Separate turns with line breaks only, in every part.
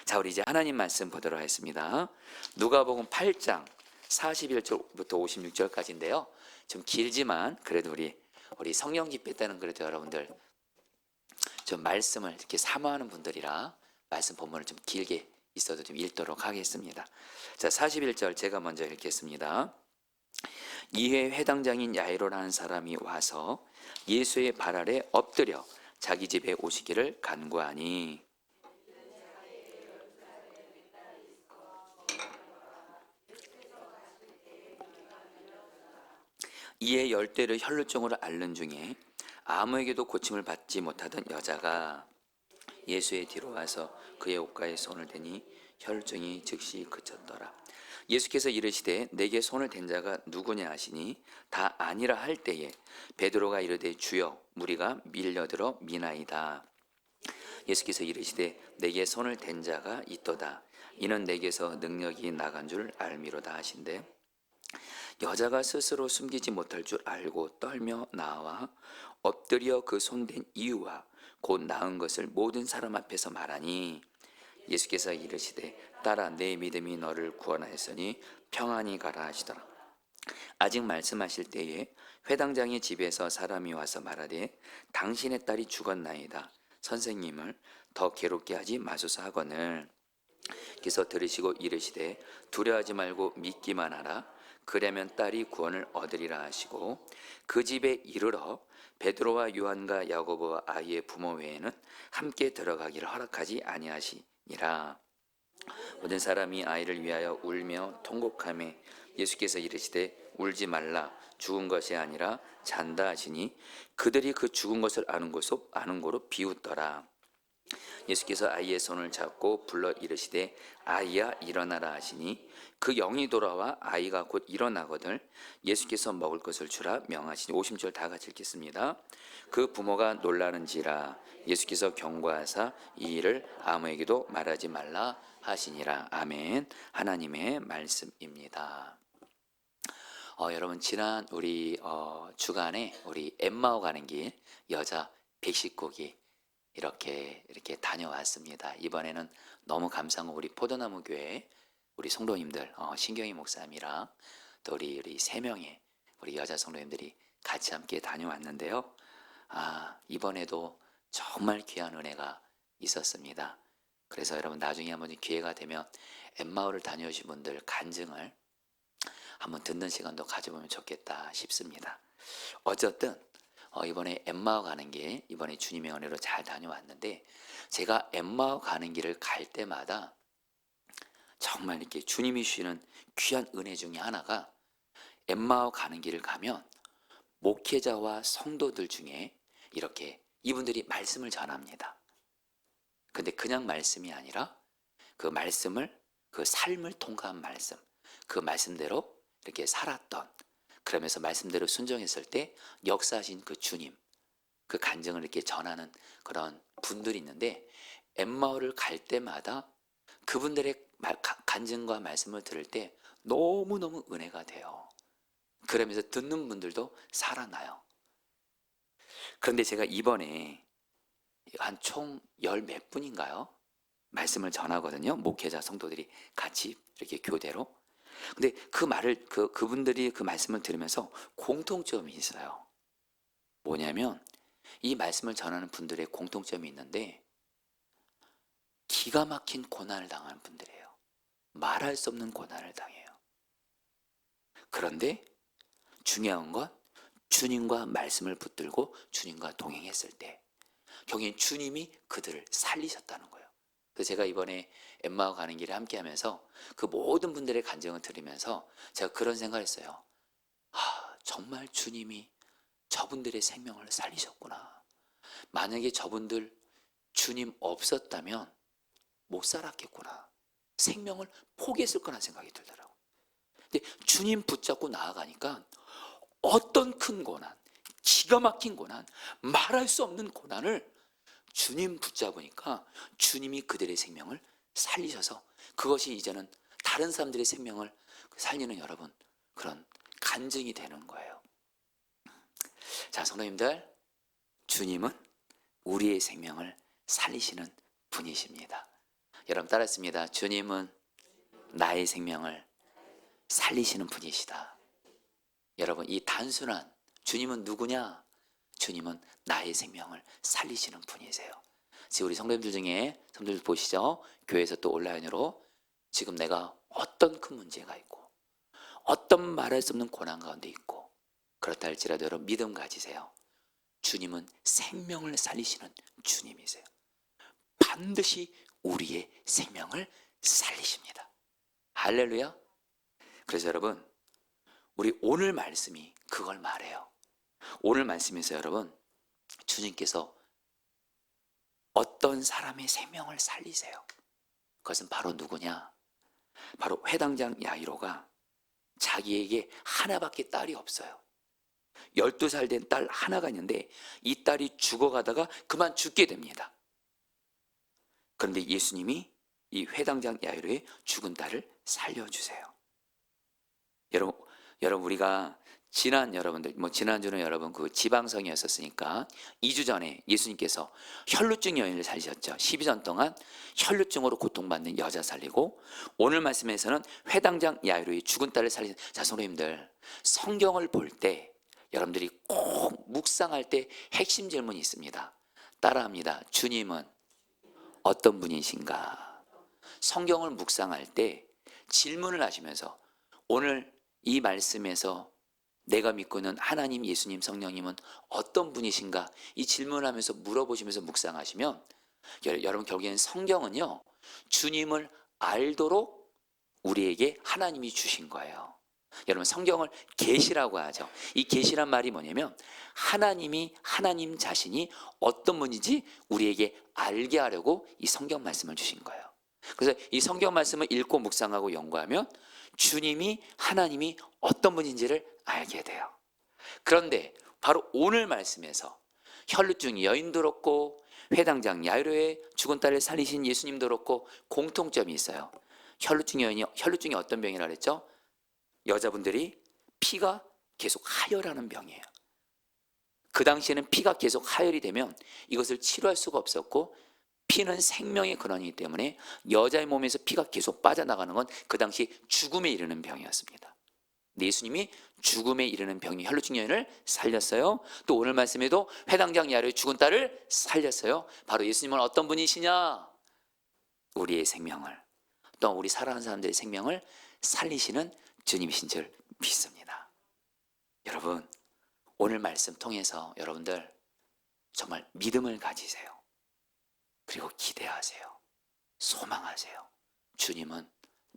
자, 우리 이제 하나님 말씀 보도록 하겠습니다. 누가복음 8장 41절부터 56절까지인데요. 좀 길지만 그래도 우리 성령 집회 때는 그래도 여러분들 좀 말씀을 이렇게 사모하는 분들이라 말씀 본문을 좀 길게 있어도 좀 읽도록 하겠습니다. 자, 41절 제가 먼저 읽겠습니다. 이에 회당장인 야이로라는 사람이 와서 예수의 발 아래 엎드려 자기 집에 오시기를 간구하니 이에 열대를 혈루증으로 앓는 중에 아무에게도 고침을 받지 못하던 여자가 예수의 뒤로 와서 그의 옷가에 손을 대니 혈루증이 즉시 그쳤더라. 예수께서 이르시되 내게 손을 댄 자가 누구냐 하시니 다 아니라 할 때에 베드로가 이르되 주여 무리가 밀려들어 미나이다. 예수께서 이르시되 내게 손을 댄 자가 있도다. 이는 내게서 능력이 나간 줄 알미로다 하신대. 여자가 스스로 숨기지 못할 줄 알고 떨며 나와 엎드려 그 손댄 이유와 곧 나은 것을 모든 사람 앞에서 말하니 예수께서 이르시되 딸아 내 믿음이 너를 구원하였으니 평안히 가라 하시더라. 아직 말씀하실 때에 회당장의 집에서 사람이 와서 말하되 당신의 딸이 죽었나이다. 선생님을 더 괴롭게 하지 마소서 하거늘. 그래서 들으시고 이르시되 두려워하지 말고 믿기만 하라. 그러면 딸이 구원을 얻으리라 하시고 그 집에 이르러 베드로와 요한과 야고보와 아이의 부모 외에는 함께 들어가기를 허락하지 아니하시니라. 모든 사람이 아이를 위하여 울며 통곡하매 예수께서 이르시되 울지 말라. 죽은 것이 아니라 잔다 하시니 그들이 그 죽은 것을 아는 고로 비웃더라. 예수께서 아이의 손을 잡고 불러 이르시되 아이야 일어나라 하시니 그 영이 돌아와 아이가 곧 일어나거늘 예수께서 먹을 것을 주라 명하시니 50절 다 같이 읽겠습니다. 그 부모가 놀라는지라 예수께서 경고하사 이 일을 아무에게도 말하지 말라 하시니라. 아멘. 하나님의 말씀입니다. 여러분 지난 우리 주간에 우리 엠마오 가는 길 여자 119기 이렇게 다녀왔습니다. 이번에는 너무 감사한 거 우리 포도나무 교회 우리 성도님들 신경희 목사님이랑 또 우리 3명의 우리 여자 성도님들이 같이 함께 다녀왔는데요. 이번에도 정말 귀한 은혜가 있었습니다. 그래서 여러분 나중에 한번 기회가 되면 엠마오를 다녀오신 분들 간증을 한번 듣는 시간도 가져보면 좋겠다 싶습니다. 어쨌든 이번에 엠마오 가는 길 이번에 주님의 은혜로 잘 다녀왔는데 제가 엠마오 가는 길을 갈 때마다 정말 이렇게 주님이 주시는 귀한 은혜 중에 하나가 엠마오 가는 길을 가면 목회자와 성도들 중에 이렇게 이분들이 말씀을 전합니다. 근데 그냥 말씀이 아니라 그 말씀을 그 삶을 통과한 말씀 그 말씀대로 이렇게 살았던 그러면서 말씀대로 순종했을 때 역사하신 그 주님 그 간증을 이렇게 전하는 그런 분들이 있는데 엠마오를 갈 때마다 그분들의 간증과 말씀을 들을 때 너무너무 은혜가 돼요. 그러면서 듣는 분들도 살아나요. 그런데 제가 이번에 한 총 10몇 분인가요? 말씀을 전하거든요. 목회자 성도들이 같이 이렇게 교대로. 근데 그 말을 그분들이 그 말씀을 들으면서 공통점이 있어요. 뭐냐면 이 말씀을 전하는 분들의 공통점이 있는데 기가 막힌 고난을 당하는 분들이에요. 말할 수 없는 고난을 당해요. 그런데 중요한 건 주님과 말씀을 붙들고 주님과 동행했을 때 결국엔 주님이 그들을 살리셨다는 거예요. 그래서 제가 이번에 엠마오 가는 길에 함께 하면서 그 모든 분들의 간증을 들으면서 제가 그런 생각을 했어요. 정말 주님이 저분들의 생명을 살리셨구나. 만약에 저분들 주님 없었다면 못 살았겠구나. 생명을 포기했을 거란 생각이 들더라고요. 근데 주님 붙잡고 나아가니까 어떤 큰 고난, 기가 막힌 고난, 말할 수 없는 고난을 주님 붙잡으니까 주님이 그들의 생명을 살리셔서 그것이 이제는 다른 사람들의 생명을 살리는 여러분 그런 간증이 되는 거예요. 자, 성도님들, 주님은 우리의 생명을 살리시는 분이십니다. 여러분 따라했습니다. 주님은 나의 생명을 살리시는 분이시다. 여러분 이 단순한 주님은 누구냐? 주님은 나의 생명을 살리시는 분이세요. 지금 우리 성도님들 중에 성도님들 보시죠. 교회에서 또 온라인으로 지금 내가 어떤 큰 문제가 있고 어떤 말할 수 없는 고난 가운데 있고 그렇다 할지라도 여러분 믿음 가지세요. 주님은 생명을 살리시는 주님이세요. 반드시 우리의 생명을 살리십니다. 할렐루야. 그래서 여러분 우리 오늘 말씀이 그걸 말해요. 오늘 말씀에서 여러분 주님께서 어떤 사람의 생명을 살리세요. 그것은 바로 누구냐? 바로 회당장 야이로가 자기에게 하나밖에 딸이 없어요. 12살 된 딸 하나가 있는데 이 딸이 죽어가다가 그만 죽게 됩니다. 그런데 예수님이 이 회당장 야이로의 죽은 딸을 살려주세요. 여러분 우리가 지난주는 여러분 그 지방성이었었으니까 2주 전에 예수님께서 혈루증 여인을 살리셨죠. 12년 동안 혈루증으로 고통받는 여자 살리고, 오늘 말씀에서는 회당장 야이로의 죽은 딸을 살리신. 자, 성도님들 성경을 볼 때 여러분들이 꼭 묵상할 때 핵심 질문이 있습니다. 따라합니다. 주님은 어떤 분이신가? 성경을 묵상할 때 질문을 하시면서 오늘 이 말씀에서 내가 믿고 있는 하나님, 예수님, 성령님은 어떤 분이신가? 이 질문을 하면서 물어보시면서 묵상하시면 여러분 결국에는 성경은요 주님을 알도록 우리에게 하나님이 주신 거예요. 여러분 성경을 계시라고 하죠. 이 계시란 말이 뭐냐면 하나님이 하나님 자신이 어떤 분인지 우리에게 알게 하려고 이 성경 말씀을 주신 거예요. 그래서 이 성경 말씀을 읽고 묵상하고 연구하면 주님이 하나님이 어떤 분인지를 알게 돼요. 그런데 바로 오늘 말씀에서 혈루증 여인도 그렇고 회당장 야이로의 죽은 딸을 살리신 예수님도 그렇고 공통점이 있어요. 혈루증이 어떤 병이라 그랬죠? 여자분들이 피가 계속 하혈하는 병이에요. 그 당시에는 피가 계속 하혈이 되면 이것을 치료할 수가 없었고, 피는 생명의 근원이기 때문에 여자의 몸에서 피가 계속 빠져나가는 건 그 당시 죽음에 이르는 병이었습니다. 예수님이 죽음에 이르는 병인 혈루증 여인을 살렸어요. 또 오늘 말씀에도 회당장 야이로의 죽은 딸을 살렸어요. 바로 예수님은 어떤 분이시냐? 우리의 생명을, 또 우리 살아가는 사람들의 생명을 살리시는 주님이신 줄 믿습니다. 여러분 오늘 말씀 통해서 여러분들 정말 믿음을 가지세요. 그리고 기대하세요. 소망하세요. 주님은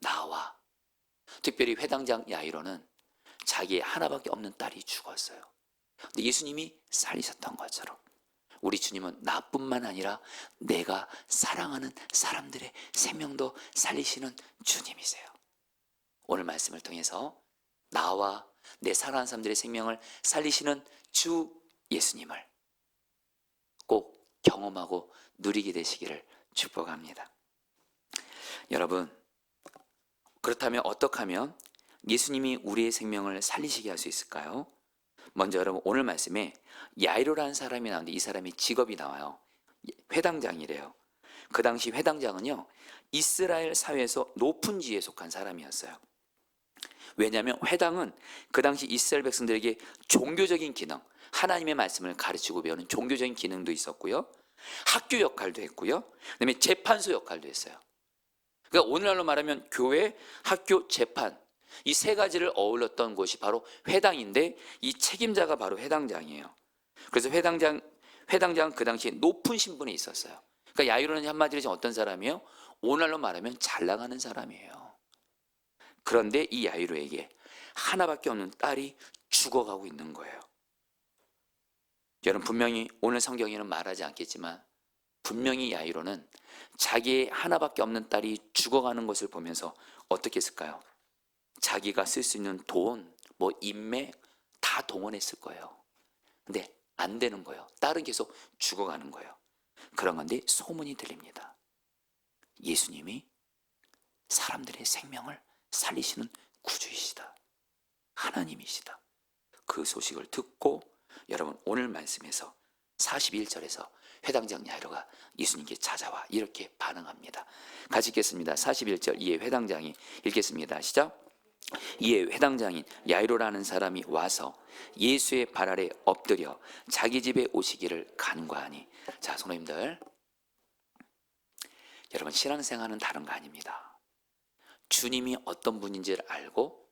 나와, 특별히 회당장 야이로는 자기의 하나밖에 없는 딸이 죽었어요. 근데 예수님이 살리셨던 것처럼 우리 주님은 나뿐만 아니라 내가 사랑하는 사람들의 생명도 살리시는 주님이세요. 오늘 말씀을 통해서 나와 내 사랑하는 사람들의 생명을 살리시는 주 예수님을 꼭 경험하고 누리게 되시기를 축복합니다. 여러분 그렇다면 어떻게 하면 예수님이 우리의 생명을 살리시게 할 수 있을까요? 먼저 여러분 오늘 말씀에 야이로라는 사람이 나오는데 이 사람의 직업이 나와요. 회당장이래요. 그 당시 회당장은요 이스라엘 사회에서 높은 지위에 속한 사람이었어요. 왜냐하면 회당은 그 당시 이스라엘 백성들에게 종교적인 기능, 하나님의 말씀을 가르치고 배우는 종교적인 기능도 있었고요, 학교 역할도 했고요, 그다음에 재판소 역할도 했어요. 그러니까 오늘날로 말하면 교회, 학교, 재판, 이 세 가지를 어울렸던 곳이 바로 회당인데 이 책임자가 바로 회당장이에요. 그래서 회당장 그 당시에 높은 신분에 있었어요. 그러니까 야이로는 한마디로 지금 어떤 사람이에요? 오늘날로 말하면 잘 나가는 사람이에요. 그런데 이 야이로에게 하나밖에 없는 딸이 죽어가고 있는 거예요. 여러분 분명히 오늘 성경에는 말하지 않겠지만 분명히 야이로는 자기의 하나밖에 없는 딸이 죽어가는 것을 보면서 어떻게 했을까요? 자기가 쓸 수 있는 돈, 인맥 다 동원했을 거예요. 근데 안 되는 거예요. 딸은 계속 죽어가는 거예요. 그런 건데 소문이 들립니다. 예수님이 사람들의 생명을 살리시는 구주이시다. 하나님이시다. 그 소식을 듣고 여러분 오늘 말씀에서 41절에서 회당장 야이로가 예수님께 찾아와 이렇게 반응합니다. 같이 읽겠습니다. 41절 이에 회당장이 읽겠습니다. 시작. 이에 회당장인 야이로라는 사람이 와서 예수의 발 아래 엎드려 자기 집에 오시기를 간구하니. 자, 성도님들, 여러분, 신앙생활은 다른 거 아닙니다. 주님이 어떤 분인지를 알고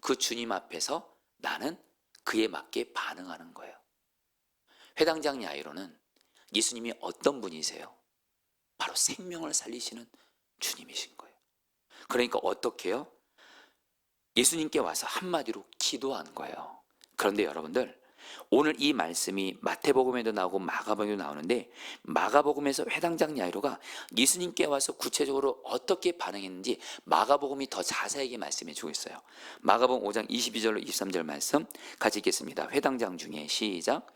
그 주님 앞에서 나는 그에 맞게 반응하는 거예요. 회당장 야이로는 예수님이 어떤 분이세요? 바로 생명을 살리시는 주님이신 거예요. 그러니까 어떻게 해요? 예수님께 와서 한마디로 기도한 거예요. 그런데 여러분들, 오늘 이 말씀이 마태복음에도 나오고 마가복음에도 나오는데, 마가복음에서 회당장 야이로가 예수님께 와서 구체적으로 어떻게 반응했는지 마가복음이 더 자세하게 말씀해 주고 있어요. 마가복음 5장 22절로 23절 말씀 같이 읽겠습니다. 회당장 중에 시작.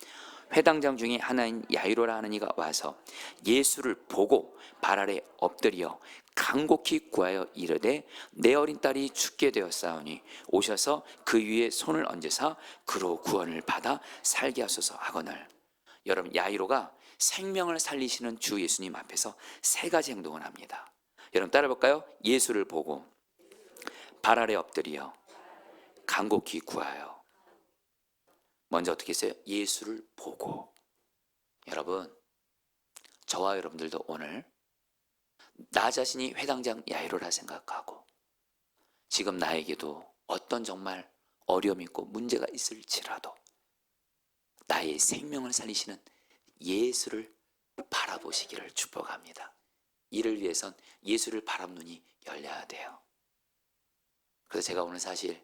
회당장 중에 하나인 야이로라 하는 이가 와서 예수를 보고 발 아래 엎드려 간곡히 구하여 이르되 내 어린 딸이 죽게 되었사오니 오셔서 그 위에 손을 얹으사 그로 구원을 받아 살게 하소서 하거늘. 여러분, 야이로가 생명을 살리시는 주 예수님 앞에서 세 가지 행동을 합니다. 여러분 따라 볼까요? 예수를 보고 발 아래 엎드려 간곡히 구하여. 먼저 어떻게 했어요? 예수를 보고. 여러분, 저와 여러분들도 오늘 나 자신이 회당장 야이로라 생각하고 지금 나에게도 어떤 정말 어려움이 있고 문제가 있을지라도 나의 생명을 살리시는 예수를 바라보시기를 축복합니다. 이를 위해선 예수를 바라보는 눈이 열려야 돼요. 그래서 제가 오늘 사실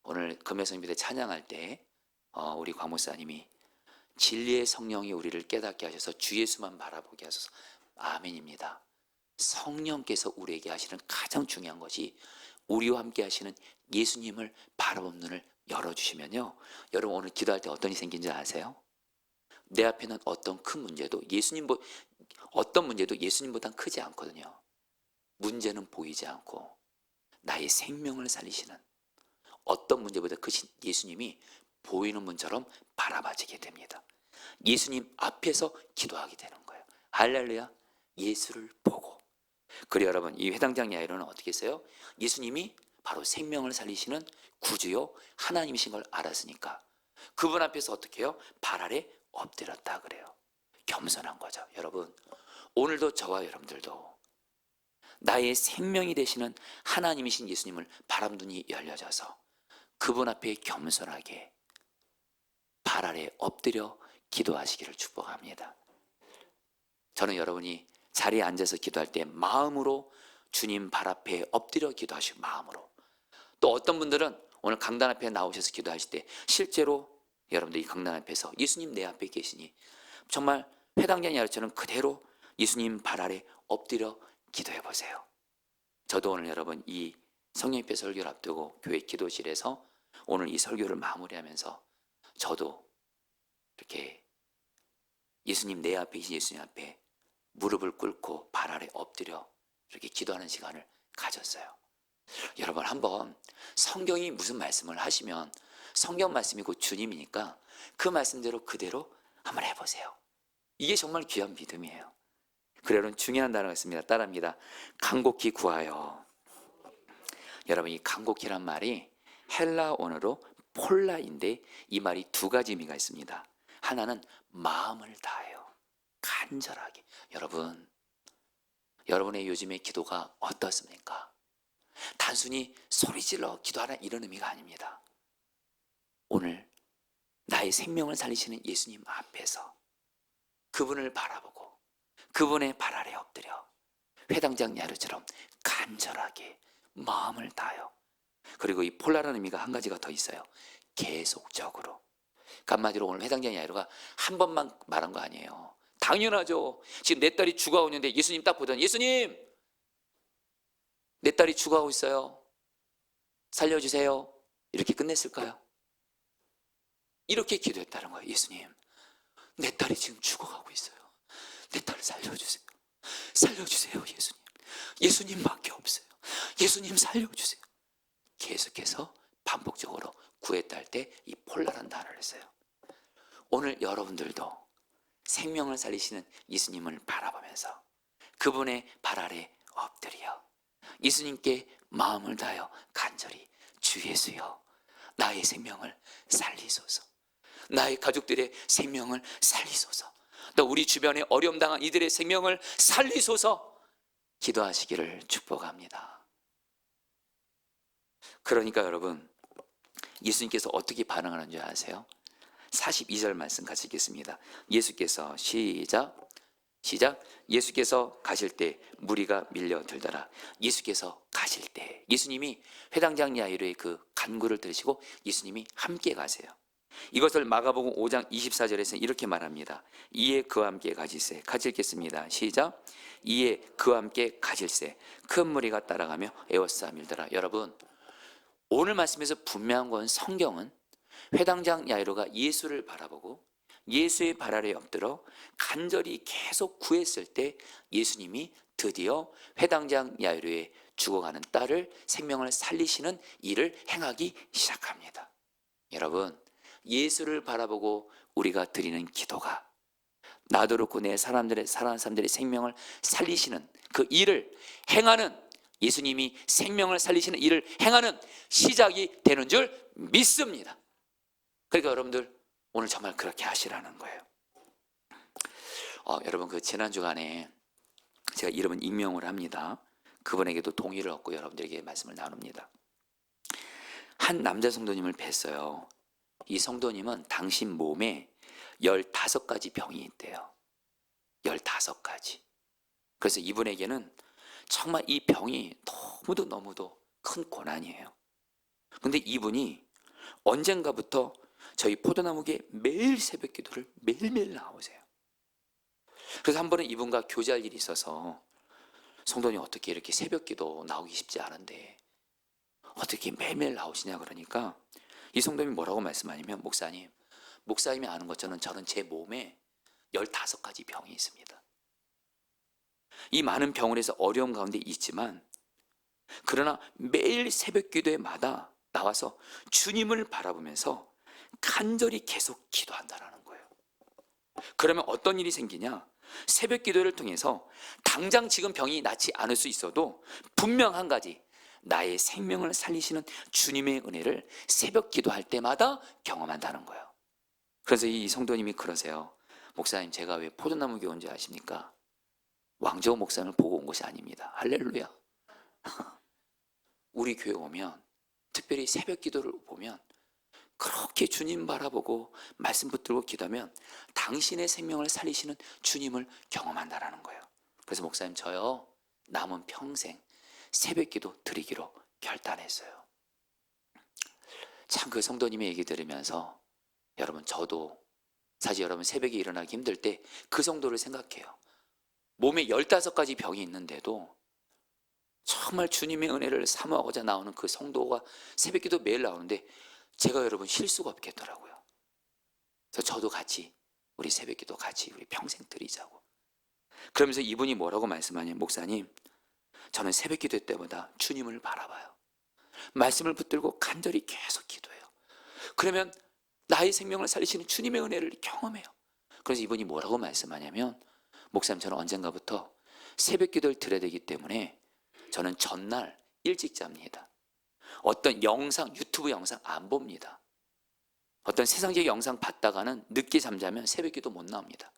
오늘 금요성비대 찬양할 때 우리 광목사님이 진리의 성령이 우리를 깨닫게 하셔서 주 예수만 바라보게 하소서. 아멘입니다. 성령께서 우리에게 하시는 가장 중요한 것이 우리와 함께 하시는 예수님을 바라보는 눈을 열어주시면요, 여러분 오늘 기도할 때 어떤 일이 생긴지 아세요? 내 앞에는 어떤 큰 문제도 어떤 문제도 예수님보단 크지 않거든요. 문제는 보이지 않고 나의 생명을 살리시는 어떤 문제보다 크신 예수님이 보이는 문처럼 바라봐지게 됩니다. 예수님 앞에서 기도하게 되는 거예요. 할렐루야. 예수를 보고. 그리고 여러분, 이 회당장 야이로는 어떻게 했어요? 예수님이 바로 생명을 살리시는 구주요 하나님이신 걸 알았으니까 그분 앞에서 어떻게 해요? 발 아래 엎드렸다 그래요. 겸손한 거죠. 여러분, 오늘도 저와 여러분들도 나의 생명이 되시는 하나님이신 예수님을 바라보는 눈이 열려져서 그분 앞에 겸손하게 발 아래 엎드려 기도하시기를 축복합니다. 저는 여러분이 자리에 앉아서 기도할 때 마음으로 주님 발 앞에 엎드려 기도하시고 마음으로, 또 어떤 분들은 오늘 강단 앞에 나오셔서 기도하실 때 실제로 여러분들 이 강단 앞에서 예수님 내 앞에 계시니 정말 회당장 야이로처럼 그대로 예수님 발 아래 엎드려 기도해 보세요. 저도 오늘 여러분 이 성령님의 설교를 앞두고 교회 기도실에서 오늘 이 설교를 마무리하면서 저도 이렇게 예수님 내 앞에 계신 예수님 앞에 무릎을 꿇고 발 아래 엎드려 이렇게 기도하는 시간을 가졌어요. 여러분, 한번 성경이 무슨 말씀을 하시면 성경 말씀이 곧 주님이니까 그 말씀대로 그대로 한번 해보세요. 이게 정말 귀한 믿음이에요. 그래, 여러분 중요한 단어가 있습니다. 따라합니다. 간곡히 구하여. 여러분, 이 간곡히란 말이 헬라 언어로 폴라인데 이 말이 두 가지 의미가 있습니다. 하나는 마음을 다해요. 간절하게. 여러분, 여러분의 요즘의 기도가 어떻습니까? 단순히 소리질러 기도하는 이런 의미가 아닙니다. 오늘 나의 생명을 살리시는 예수님 앞에서 그분을 바라보고 그분의 발 아래 엎드려 회당장 야이로처럼 간절하게 마음을 다하여. 그리고 이 폴라라는 의미가 한 가지가 더 있어요. 계속적으로. 한마디로 오늘 회당장 야이로가 한 번만 말한 거 아니에요. 당연하죠. 지금 내 딸이 죽어가고 있는데 예수님 딱 보더니 예수님, 내 딸이 죽어가고 있어요. 살려주세요. 이렇게 끝냈을까요? 이렇게 기도했다는 거예요. 예수님, 내 딸이 지금 죽어가고 있어요. 내 딸을 살려주세요. 살려주세요, 예수님. 예수님밖에 없어요. 예수님 살려주세요. 계속해서 반복적으로 구했다 할 때 이 폴라란 단어를 써요. 오늘 여러분들도 생명을 살리시는 예수님을 바라보면서 그분의 발 아래 엎드려 예수님께 마음을 다하여 간절히 주 예수여, 나의 생명을 살리소서, 나의 가족들의 생명을 살리소서, 또 우리 주변에 어려움 당한 이들의 생명을 살리소서 기도하시기를 축복합니다. 그러니까 여러분, 예수님께서 어떻게 반응하는 줄 아세요? 42절 말씀 같이 읽겠습니다. 예수께서 시작 예수께서 가실 때 무리가 밀려들더라. 예수께서 가실 때, 예수님이 회당장 야이로의 그 간구를 들으시고 예수님이 함께 가세요. 이것을 마가복음 5장 24절에서 이렇게 말합니다. 이에 그와 함께 가실세. 같이 읽겠습니다. 시작. 이에 그와 함께 가실세. 큰 무리가 따라가며 에워싸 밀더라. 여러분, 오늘 말씀에서 분명한 건 성경은 회당장 야이로가 예수를 바라보고 예수의 발 아래 엎드려 간절히 계속 구했을 때 예수님이 드디어 회당장 야이로의 죽어가는 딸을 생명을 살리시는 일을 행하기 시작합니다. 여러분, 예수를 바라보고 우리가 드리는 기도가 나도 그렇고 내 사랑하는 사람들의 생명을 살리시는 그 일을 행하는, 예수님이 생명을 살리시는 일을 행하는 시작이 되는 줄 믿습니다. 그러니까 여러분들 오늘 정말 그렇게 하시라는 거예요. 여러분, 그 지난 주간에 제가 이름은 익명을 합니다. 그분에게도 동의를 얻고 여러분들에게 말씀을 나눕니다. 한 남자 성도님을 뵀어요. 이 성도님은 당신 몸에 15가지 병이 있대요. 15가지. 그래서 이분에게는 정말 이 병이 너무도 큰 고난이에요. 근데 이분이 언젠가부터 저희 포도나무교회 매일 새벽 기도를 매일매일 나오세요. 그래서 한 번은 이분과 교제할 일이 있어서 성도님 어떻게 이렇게 새벽 기도 나오기 쉽지 않은데 어떻게 매일매일 나오시냐 그러니까 이 성도님이 뭐라고 말씀하냐면, 목사님이 아는 것처럼 저는 제 몸에 15가지 병이 있습니다. 이 많은 병원에서 어려움 가운데 있지만 그러나 매일 새벽 기도회마다 나와서 주님을 바라보면서 간절히 계속 기도한다라는 거예요. 그러면 어떤 일이 생기냐? 새벽 기도를 통해서 당장 지금 병이 낫지 않을 수 있어도 분명 한 가지, 나의 생명을 살리시는 주님의 은혜를 새벽 기도할 때마다 경험한다는 거예요. 그래서 이 성도님이 그러세요. 목사님, 제가 왜 포도나무 교회 온지 아십니까? 왕정호 목사님을 보고 온 것이 아닙니다. 할렐루야. 우리 교회 오면, 특별히 새벽 기도를 보면 그렇게 주님 바라보고 말씀 붙들고 기도하면 당신의 생명을 살리시는 주님을 경험한다라는 거예요. 그래서 목사님, 저요 남은 평생 새벽 기도 드리기로 결단했어요. 참 그 성도님의 얘기 들으면서 여러분, 저도 사실 여러분 새벽에 일어나기 힘들 때 그 성도를 생각해요. 몸에 15가지 병이 있는데도 정말 주님의 은혜를 사모하고자 나오는 그 성도가 새벽 기도 매일 나오는데 제가 여러분 쉴 수가 없겠더라고요. 그래서 저도 같이 우리 새벽 기도 같이 우리 평생 드리자고. 그러면서 이분이 뭐라고 말씀하냐면, 목사님, 저는 새벽 기도 때마다 주님을 바라봐요. 말씀을 붙들고 간절히 계속 기도해요. 그러면 나의 생명을 살리시는 주님의 은혜를 경험해요. 그래서 이분이 뭐라고 말씀하냐면, 목사님, 저는 언젠가부터 새벽 기도를 드려야 되기 때문에 저는 전날 일찍 잡니다. 어떤 영상, 유튜브 영상 안 봅니다. 어떤 세상적 영상 봤다가는 늦게 잠자면 새벽 기도 못 나옵니다.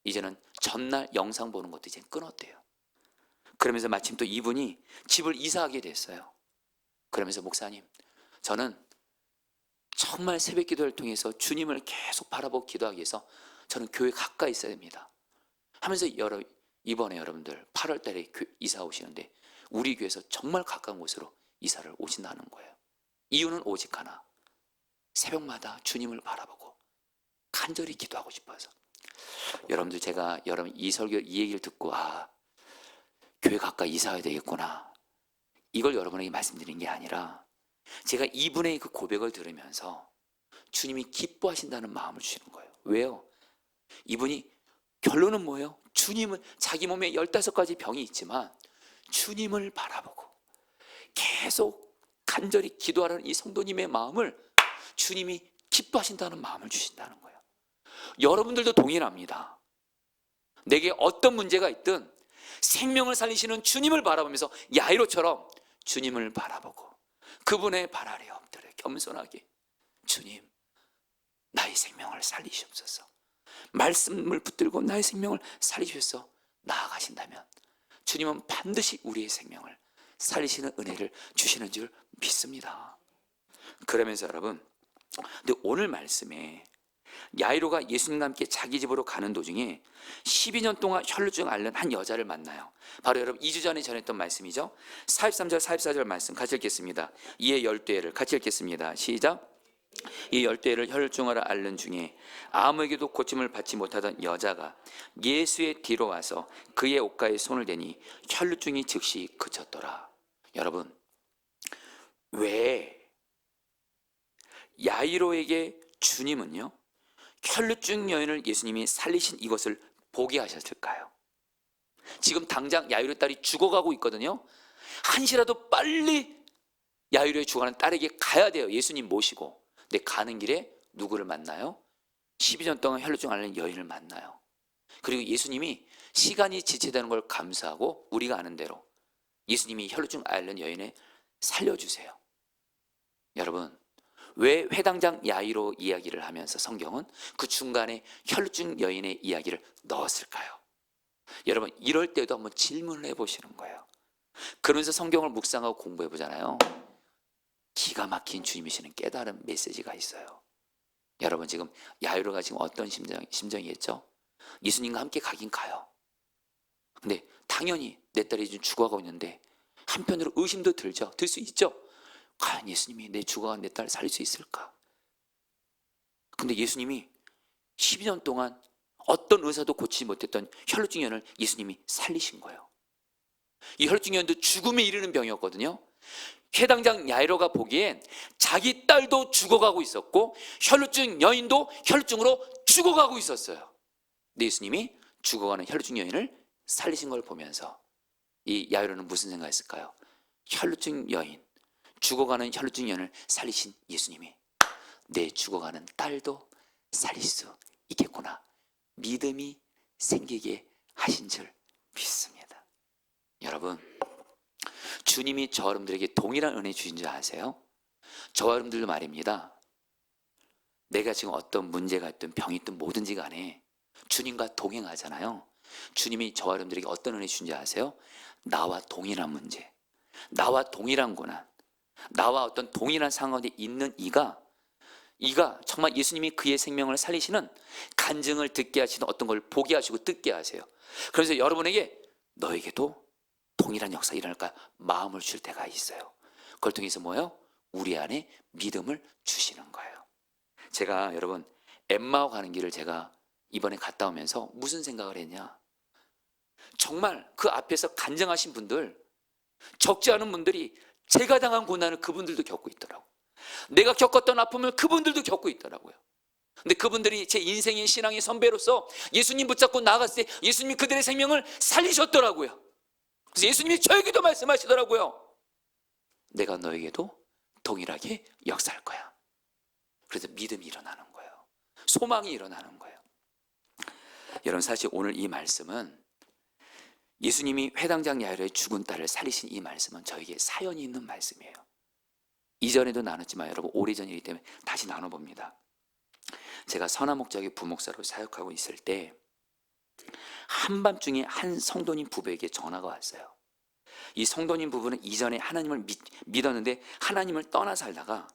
이제는 전날 영상 보는 것도 이제 끊었대요. 그러면서 마침 또 이분이 집을 이사하게 됐어요. 그러면서 목사님, 저는 정말 새벽 기도를 통해서 주님을 계속 바라보고 기도하기 위해서 저는 교회 가까이 있어야 됩니다 하면서 이번에 여러분들 8월 달에 이사 오시는데 우리 교회에서 정말 가까운 곳으로 이사를 오신다는 거예요. 이유는 오직 하나, 새벽마다 주님을 바라보고 간절히 기도하고 싶어서. 여러분들, 제가 여러분 이 설교, 이 얘기를 듣고 교회 가까이 이사해야 되겠구나, 이걸 여러분에게 말씀드린 게 아니라 제가 이분의 그 고백을 들으면서 주님이 기뻐하신다는 마음을 주시는 거예요. 왜요? 이분이 결론은 뭐예요? 주님은 자기 몸에 15가지 병이 있지만 주님을 바라보고 계속 간절히 기도하라는 이 성도님의 마음을 주님이 기뻐하신다는 마음을 주신다는 거예요. 여러분들도 동일합니다. 내게 어떤 문제가 있든 생명을 살리시는 주님을 바라보면서 야이로처럼 주님을 바라보고 그분의 발 아래에 엎드려 겸손하게, 주님, 나의 생명을 살리시옵소서. 말씀을 붙들고 나의 생명을 살리셔서 나아가신다면 주님은 반드시 우리의 생명을 살리시는 은혜를 주시는 줄 믿습니다. 그러면서 여러분, 근데 오늘 말씀에 야이로가 예수님과 함께 자기 집으로 가는 도중에 12년 동안 혈루증 앓는 한 여자를 만나요. 바로 여러분 2주 전에 전했던 말씀이죠. 43절 44절 말씀 같이 읽겠습니다. 이에 12회를 같이 읽겠습니다. 시작. 이 12회를 혈루증을 앓는 중에 아무에게도 고침을 받지 못하던 여자가 예수의 뒤로 와서 그의 옷가에 손을 대니 혈루증이 즉시 그쳤더라. 여러분, 왜 야이로에게 주님은요 혈루증 여인을 예수님이 살리신 이것을 보게 하셨을까요? 지금 당장 야이로 딸이 죽어가고 있거든요. 한시라도 빨리 야이로의 죽어가는 딸에게 가야 돼요. 예수님 모시고. 근데 가는 길에 누구를 만나요? 12년 동안 혈루증 앓는 여인을 만나요. 그리고 예수님이 시간이 지체되는 걸 감수하고 우리가 아는 대로 예수님이 혈루증 앓는 여인을 살려주세요. 여러분, 왜 회당장 야이로 이야기를 하면서 성경은 그 중간에 혈루증 여인의 이야기를 넣었을까요? 여러분, 이럴 때도 한번 질문을 해보시는 거예요. 그러면서 성경을 묵상하고 공부해 보잖아요. 기가 막힌 주님이시는 깨달은 메시지가 있어요. 여러분, 지금 야이로가 지금 어떤 심정이겠죠? 예수님과 함께 가긴 가요. 근데 당연히 내 딸이 지금 죽어가고 있는데 한편으로 의심도 들죠. 들 수 있죠. 과연 예수님이 내 죽어간 내 딸을 살릴 수 있을까? 근데 예수님이 12년 동안 어떤 의사도 고치지 못했던 혈루증 여인을 예수님이 살리신 거예요. 이 혈루증 여인도 죽음에 이르는 병이었거든요. 회당장 야이로가 보기엔 자기 딸도 죽어가고 있었고 혈루증 여인도 혈루증으로 죽어가고 있었어요. 근데 예수님이 죽어가는 혈루증 여인을 살리신 걸 보면서 이 야이로는 무슨 생각했을까요? 혈루증 여인, 죽어가는 혈루증 여인을 살리신 예수님이 내 죽어가는 딸도 살릴 수 있겠구나, 믿음이 생기게 하신 줄 믿습니다. 여러분, 주님이 저 여러분들에게 동일한 은혜 주신 줄 아세요? 저와 여러분들도 말입니다. 내가 지금 어떤 문제가 있든 병이 있든 뭐든지 간에 주님과 동행하잖아요. 주님이 저와 여러분들에게 어떤 은혜 주신 줄 아세요? 나와 동일한 문제, 나와 동일한 고난, 나와 어떤 동일한 상황에 있는 이가 정말 예수님이 그의 생명을 살리시는 간증을 듣게 하시는 어떤 걸 보게 하시고 듣게 하세요. 그래서 여러분에게 너에게도 동일한 역사 일어날까 마음을 줄 때가 있어요. 그걸 통해서 뭐예요? 우리 안에 믿음을 주시는 거예요. 제가 여러분 엠마오 가는 길을 제가 이번에 갔다 오면서 무슨 생각을 했냐, 정말 그 앞에서 간증하신 분들, 적지 않은 분들이 제가 당한 고난을 그분들도 겪고 있더라고요. 내가 겪었던 아픔을 그분들도 겪고 있더라고요. 근데 그분들이 제 인생의 신앙의 선배로서 예수님 붙잡고 나갔을 때 예수님이 그들의 생명을 살리셨더라고요. 그래서 예수님이 저에게도 말씀하시더라고요. 내가 너에게도 동일하게 역사할 거야. 그래서 믿음이 일어나는 거예요. 소망이 일어나는 거예요. 여러분, 사실 오늘 이 말씀은 예수님이 회당장 야이로의 죽은 딸을 살리신 이 말씀은 저에게 사연이 있는 말씀이에요. 이전에도 나눴지만 여러분 오래전이기 때문에 다시 나눠봅니다. 제가 선화목적의 부목사로 사역하고 있을 때 한밤중에 한 성도님 부부에게 전화가 왔어요. 이 성도님 부부는 이전에 하나님을 믿었는데 하나님을 떠나 살다가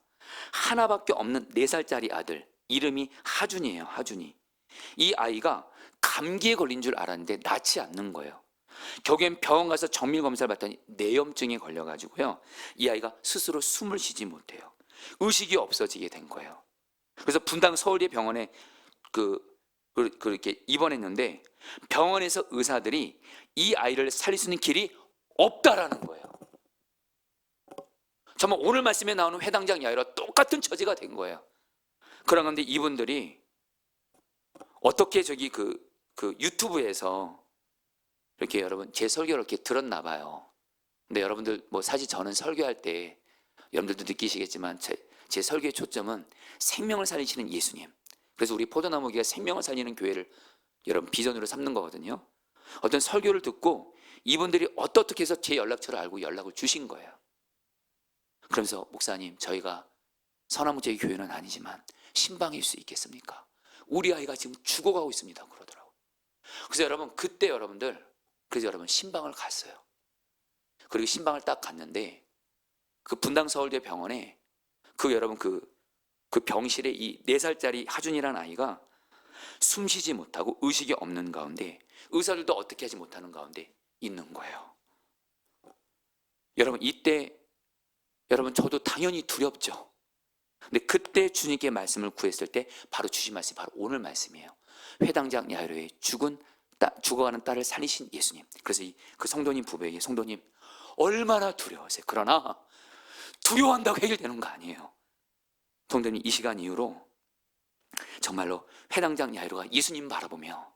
하나밖에 없는 4살짜리 아들, 이름이 하준이에요. 하준이. 이 아이가 감기에 걸린 줄 알았는데 낫지 않는 거예요. 결국엔 병원 가서 정밀 검사를 받더니 뇌염증에 걸려가지고요, 이 아이가 스스로 숨을 쉬지 못해요. 의식이 없어지게 된 거예요. 그래서 분당 서울대 병원에 그렇게 입원했는데 병원에서 의사들이 이 아이를 살릴 수 있는 길이 없다라는 거예요. 정말 오늘 말씀에 나오는 회당장 야이로와 똑같은 처지가 된 거예요. 그런데 이분들이 어떻게 저기 그 유튜브에서 이렇게 여러분 제 설교를 이렇게 들었나 봐요. 근데 여러분들 뭐 사실 저는 설교할 때 여러분들도 느끼시겠지만 제 설교의 초점은 생명을 살리시는 예수님. 그래서 우리 포도나무교회가 생명을 살리는 교회를 여러분 비전으로 삼는 거거든요. 어떤 설교를 듣고 이분들이 어떻게 해서 제 연락처를 알고 연락을 주신 거예요. 그러면서 목사님, 저희가 서나무제의 교회는 아니지만 신방일 수 있겠습니까? 우리 아이가 지금 죽어가고 있습니다. 그러더라고요. 그래서 여러분 그때 여러분 신방을 갔어요. 그리고 신방을 딱 갔는데 그 분당 서울대 병원에 여러분 그 병실에 이 4살짜리 하준이라는 아이가 숨쉬지 못하고 의식이 없는 가운데 의사들도 어떻게 하지 못하는 가운데 있는 거예요. 여러분 이때 여러분 저도 당연히 두렵죠. 근데 그때 주님께 말씀을 구했을 때 바로 주신 말씀이 바로 오늘 말씀이에요. 회당장 야이로의 죽어가는 딸을 살리신 예수님. 그래서 그 성도님 부부에게 성도님 얼마나 두려우세요. 그러나 두려워한다고 해결되는 거 아니에요. 성도님 이 시간 이후로 정말로 회당장 야이로가 예수님 바라보며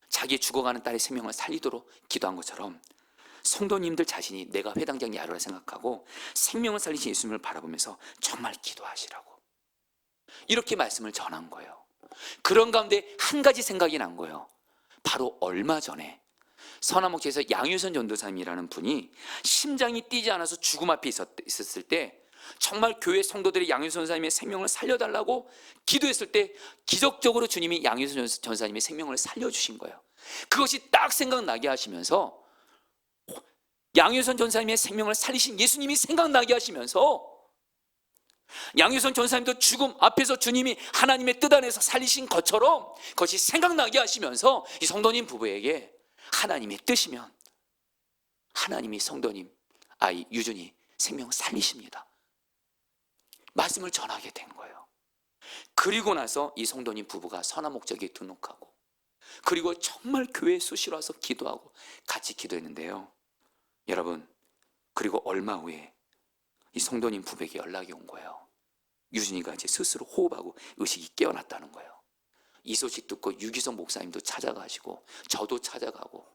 자기 죽어가는 딸의 생명을 살리도록 기도한 것처럼 성도님들 자신이 내가 회당장 야이로라 생각하고 생명을 살리신 예수님을 바라보면서 정말 기도하시라고 이렇게 말씀을 전한 거예요. 그런 가운데 한 가지 생각이 난 거예요. 바로 얼마 전에 서남목교에서 양유선 전도사님이라는 분이 심장이 뛰지 않아서 죽음 앞에 있었을 때 정말 교회 성도들이 양유선 전사님의 생명을 살려달라고 기도했을 때 기적적으로 주님이 양유선 전사님의 생명을 살려주신 거예요. 그것이 딱 생각나게 하시면서 양유선 전사님의 생명을 살리신 예수님이 생각나게 하시면서 양유선 전사님도 죽음 앞에서 주님이 하나님의 뜻 안에서 살리신 것처럼 그것이 생각나게 하시면서 이 성도님 부부에게 하나님의 뜻이면 하나님이 성도님 아이 유준이 생명 살리십니다 말씀을 전하게 된 거예요. 그리고 나서 이 성도님 부부가 선화목적에 등록하고 그리고 정말 교회에 수시로 와서 기도하고 같이 기도했는데요. 여러분 그리고 얼마 후에 이 성도님 부부에게 연락이 온 거예요. 유준이가 이제 스스로 호흡하고 의식이 깨어났다는 거예요. 이 소식 듣고 유기성 목사님도 찾아가시고 저도 찾아가고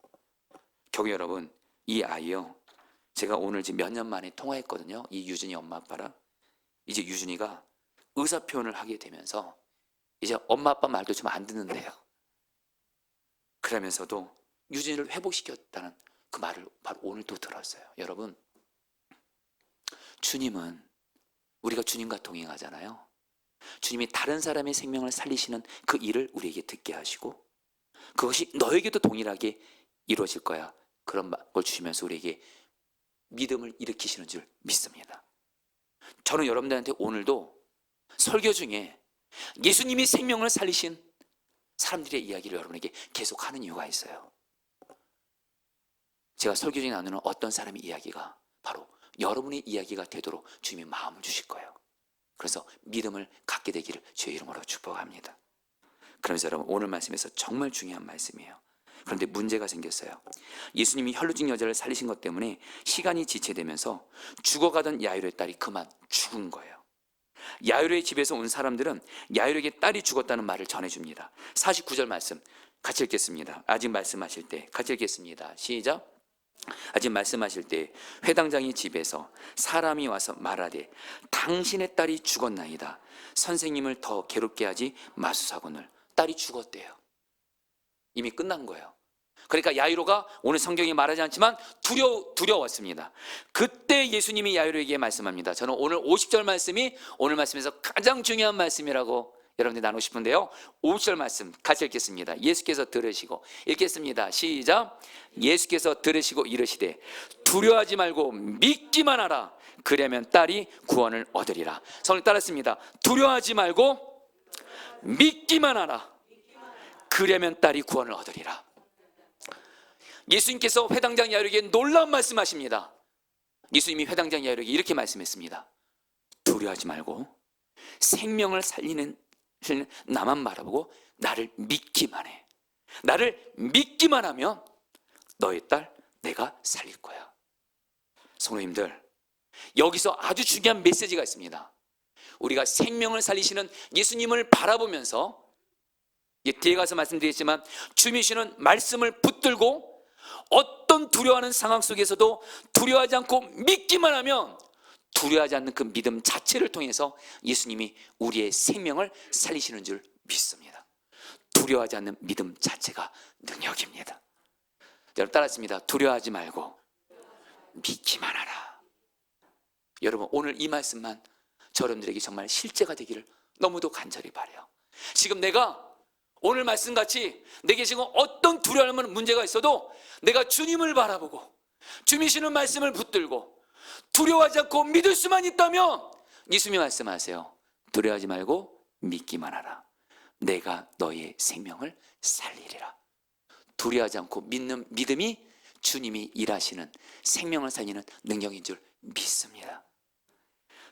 경우 여러분 이 아이요 제가 오늘 지금 몇 년 만에 통화했거든요. 이 유준이 엄마 아빠랑 이제 유준이가 의사 표현을 하게 되면서 이제 엄마 아빠 말도 좀 안 듣는데요. 그러면서도 유준이를 회복시켰다는 그 말을 바로 오늘 또 들었어요. 여러분 주님은 우리가 주님과 동행하잖아요. 주님이 다른 사람의 생명을 살리시는 그 일을 우리에게 듣게 하시고 그것이 너에게도 동일하게 이루어질 거야. 그런 걸 주시면서 우리에게 믿음을 일으키시는 줄 믿습니다. 저는 여러분들한테 오늘도 설교 중에 예수님이 생명을 살리신 사람들의 이야기를 여러분에게 계속 하는 이유가 있어요. 제가 설교 중에 나누는 어떤 사람의 이야기가 바로 여러분의 이야기가 되도록 주님이 마음을 주실 거예요. 그래서 믿음을 갖게 되기를 주의 이름으로 축복합니다. 그러면서 여러분 오늘 말씀에서 정말 중요한 말씀이에요. 그런데 문제가 생겼어요. 예수님이 혈루증 여자를 살리신 것 때문에 시간이 지체되면서 죽어가던 야이로의 딸이 그만 죽은 거예요. 야이로의 집에서 온 사람들은 야이로에게 딸이 죽었다는 말을 전해줍니다. 49절 말씀 같이 읽겠습니다. 아직 말씀하실 때 같이 읽겠습니다. 시작. 아직 말씀하실 때 회당장의 집에서 사람이 와서 말하되 당신의 딸이 죽었나이다. 선생님을 더 괴롭게 하지 마소사거늘. 딸이 죽었대요. 이미 끝난 거예요. 그러니까 야이로가 오늘 성경이 말하지 않지만 두려웠습니다. 그때 예수님이 야이로에게 말씀합니다. 저는 오늘 50절 말씀이 오늘 말씀에서 가장 중요한 말씀이라고 여러분들 나누고 싶은데요. 50절 말씀 같이 읽겠습니다. 예수께서 들으시고 읽겠습니다. 시작. 예수께서 들으시고 이르시되 두려워하지 말고 믿기만 하라. 그러면 딸이 구원을 얻으리라. 성을 따랐습니다. 두려워하지 말고 믿기만 하라. 그러면 딸이 구원을 얻으리라. 예수님께서 회당장 야이로에게 놀라운 말씀하십니다. 예수님이 회당장 야이로에게 이렇게 말씀했습니다. 두려워하지 말고 생명을 살리는 나만 바라보고 나를 믿기만 해. 나를 믿기만 하면 너의 딸 내가 살릴 거야. 성도님들 여기서 아주 중요한 메시지가 있습니다. 우리가 생명을 살리시는 예수님을 바라보면서 뒤에 가서 말씀드리겠지만 주님이 주시는 말씀을 붙들고 어떤 두려워하는 상황 속에서도 두려워하지 않고 믿기만 하면 두려워하지 않는 그 믿음 자체를 통해서 예수님이 우리의 생명을 살리시는 줄 믿습니다. 두려워하지 않는 믿음 자체가 능력입니다. 여러분 따라했습니다. 두려워하지 말고 믿기만 하라. 여러분 오늘 이 말씀만 여러분들에게 정말 실제가 되기를 너무도 간절히 바라요. 지금 내가 오늘 말씀같이 내게 지금 어떤 두려워하는 문제가 있어도 내가 주님을 바라보고 주님이 주시는 말씀을 붙들고 두려워하지 않고 믿을 수만 있다면 예수님이 말씀하세요. 두려워하지 말고 믿기만 하라. 내가 너의 생명을 살리리라. 두려워하지 않고 믿는 믿음이 주님이 일하시는 생명을 살리는 능력인 줄 믿습니다.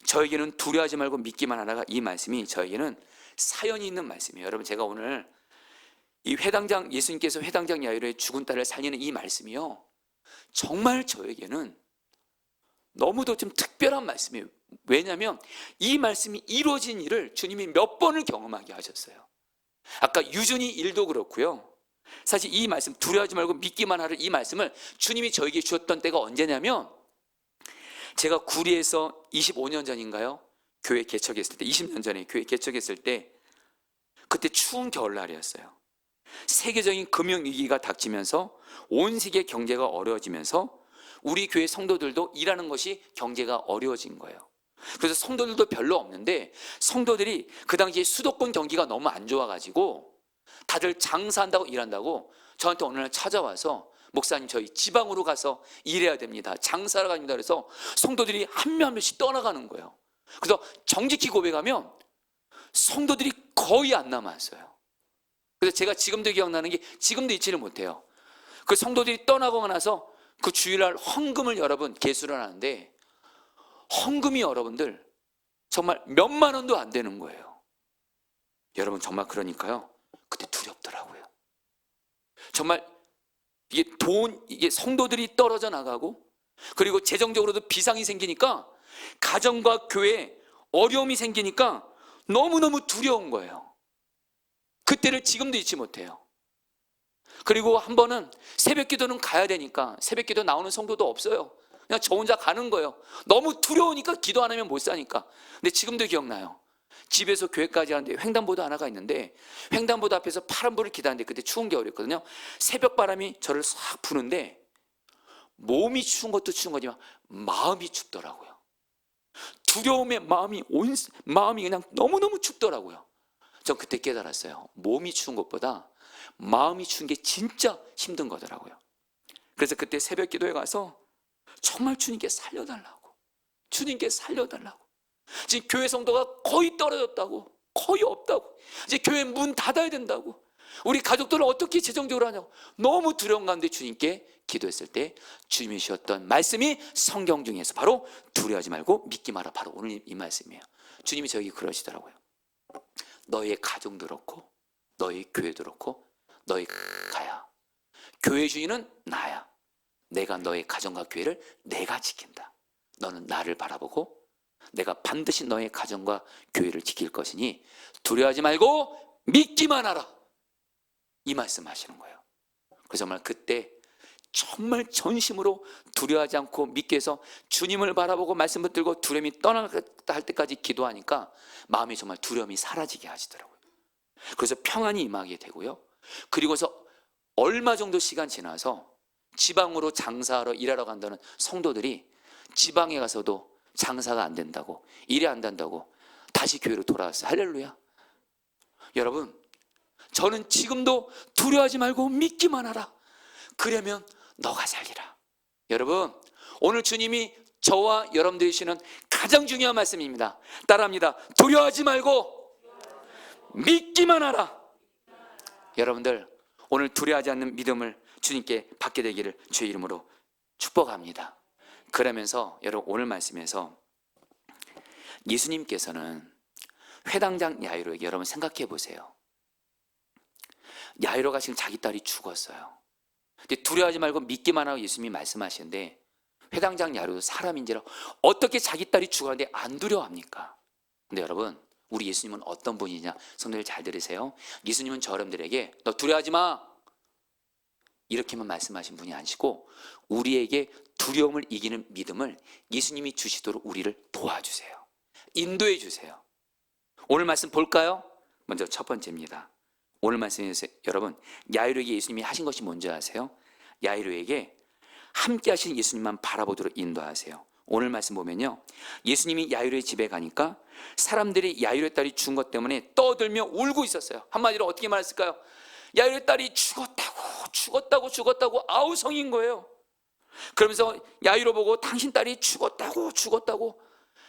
저에게는 두려워하지 말고 믿기만 하라가 이 말씀이 저에게는 사연이 있는 말씀이에요. 여러분 제가 오늘 이 회당장 예수님께서 회당장 야이로의 죽은 딸을 살리는 이 말씀이요 정말 저에게는 너무도 좀 특별한 말씀이에요. 왜냐하면 이 말씀이 이루어진 일을 주님이 몇 번을 경험하게 하셨어요. 아까 유준이 일도 그렇고요. 사실 이 말씀 두려워하지 말고 믿기만 하라 이 말씀을 주님이 저에게 주었던 때가 언제냐면 제가 구리에서 25년 전인가요? 교회 개척했을 때 20년 전에 교회 개척했을 때 그때 추운 겨울날이었어요. 세계적인 금융위기가 닥치면서 온 세계 경제가 어려워지면서 우리 교회 성도들도 일하는 것이 경제가 어려워진 거예요. 그래서 성도들도 별로 없는데 성도들이 그 당시에 수도권 경기가 너무 안 좋아가지고 다들 장사한다고 일한다고 저한테 어느 날 찾아와서 목사님 저희 지방으로 가서 일해야 됩니다. 장사하러 갑니다. 그래서 성도들이 한 명씩 떠나가는 거예요. 그래서 정직히 고백하면 성도들이 거의 안 남았어요. 그래서 제가 지금도 기억나는 게 지금도 잊지를 못해요. 그 성도들이 떠나고 나서 그 주일날 헌금을 여러분 계수를 하는데 헌금이 여러분들 정말 몇만 원도 안 되는 거예요. 여러분 정말 그러니까요. 그때 두렵더라고요. 정말 이게 성도들이 떨어져 나가고 그리고 재정적으로도 비상이 생기니까 가정과 교회에 어려움이 생기니까 너무너무 두려운 거예요. 그때를 지금도 잊지 못해요. 그리고 한 번은 새벽 기도는 가야 되니까 새벽 기도 나오는 성도도 없어요. 그냥 저 혼자 가는 거예요. 너무 두려우니까 기도 안 하면 못 사니까. 근데 지금도 기억나요. 집에서 교회까지 하는데 횡단보도 하나가 있는데 횡단보도 앞에서 파란불을 기다리는데 그때 추운 겨울이었거든요. 새벽 바람이 저를 싹 부는데 몸이 추운 것도 추운 거지만 마음이 춥더라고요. 두려움에 마음이 그냥 너무너무 춥더라고요. 전 그때 깨달았어요. 몸이 추운 것보다 마음이 추운 게 진짜 힘든 거더라고요. 그래서 그때 새벽 기도에 가서 정말 주님께 살려달라고 지금 교회 성도가 거의 떨어졌다고 거의 없다고 이제 교회 문 닫아야 된다고 우리 가족들은 어떻게 재정적으로 하냐고 너무 두려운 가운데 주님께 기도했을 때 주님이 주셨던 말씀이 성경 중에서 바로 두려워하지 말고 믿기 마라 바로 오늘 이 말씀이에요. 주님이 저에게 그러시더라고요. 너의 가정도 그렇고 너의 교회도 그렇고 너의 가야 교회 주인은 나야. 내가 너의 가정과 교회를 내가 지킨다. 너는 나를 바라보고 내가 반드시 너의 가정과 교회를 지킬 것이니 두려워하지 말고 믿기만 하라. 이 말씀 하시는 거예요. 그래서 정말 그때 정말 전심으로 두려워하지 않고 믿기 위해서 주님을 바라보고 말씀 붙들고 두려움이 떠나갔다 할 때까지 기도하니까 마음이 정말 두려움이 사라지게 하시더라고요. 그래서 평안이 임하게 되고요. 그리고서 얼마 정도 시간 지나서 지방으로 장사하러 일하러 간다는 성도들이 지방에 가서도 장사가 안 된다고 일이 안 된다고 다시 교회로 돌아왔어요. 할렐루야. 여러분 저는 지금도 두려워하지 말고 믿기만 하라. 그러면 너가 살리라. 여러분 오늘 주님이 저와 여러분들이 주시는 가장 중요한 말씀입니다. 따라합니다. 두려워하지 말고 믿기만 하라. 여러분들 오늘 두려워하지 않는 믿음을 주님께 받게 되기를 주의 이름으로 축복합니다. 그러면서 여러분 오늘 말씀에서 예수님께서는 회당장 야이로에게 여러분 생각해 보세요. 야이로가 지금 자기 딸이 죽었어요. 근데 두려워하지 말고 믿기만 하고 예수님이 말씀하시는데 회당장 야이로도 사람인지라 어떻게 자기 딸이 죽었는데 안 두려워합니까? 근데 여러분 우리 예수님은 어떤 분이냐? 성도들 잘 들으세요. 예수님은 저 여러분들에게 너 두려워하지 마 이렇게만 말씀하신 분이 아니시고 우리에게 두려움을 이기는 믿음을 예수님이 주시도록 우리를 도와주세요. 인도해 주세요. 오늘 말씀 볼까요? 먼저 첫 번째입니다. 오늘 말씀에서 여러분, 야이로에게 예수님이 하신 것이 뭔지 아세요? 야이로에게 함께 하신 예수님만 바라보도록 인도하세요. 오늘 말씀 보면요, 예수님이 야이로의 집에 가니까 사람들이 야이로의 딸이 죽은 것 때문에 떠들며 울고 있었어요. 한마디로 어떻게 말했을까요? 야이로의 딸이 죽었다고 아우성인 거예요. 그러면서 야이로 보고 당신 딸이 죽었다고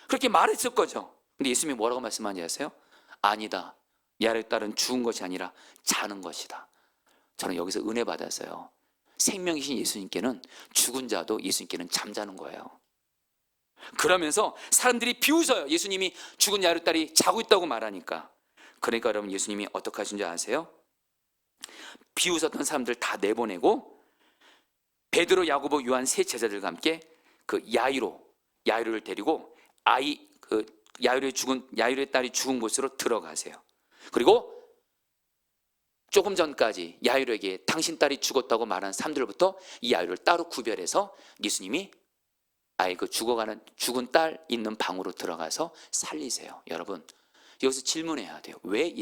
그렇게 말했을 거죠. 근데 예수님이 뭐라고 말씀하는지 아세요? 아니다, 야이로의 딸은 죽은 것이 아니라 자는 것이다. 저는 여기서 은혜 받았어요. 생명이신 예수님께는 죽은 자도 예수님께는 잠자는 거예요. 그러면서 사람들이 비웃어요. 예수님이 죽은 야이로 딸이 자고 있다고 말하니까. 그러니까 여러분, 예수님이 어떻게 하신 줄 아세요? 비웃었던 사람들 다 내보내고 베드로, 야고보, 요한 세 제자들과 함께 그 야이로를 데리고 야이로의 딸이 죽은 곳으로 들어가세요. 그리고 조금 전까지 야이로에게 당신 딸이 죽었다고 말한 사람들부터 이 야이로를 따로 구별해서 예수님이 죽은 딸 있는 방으로 들어가서 살리세요. 여러분, 여기서 질문해야 돼요. 왜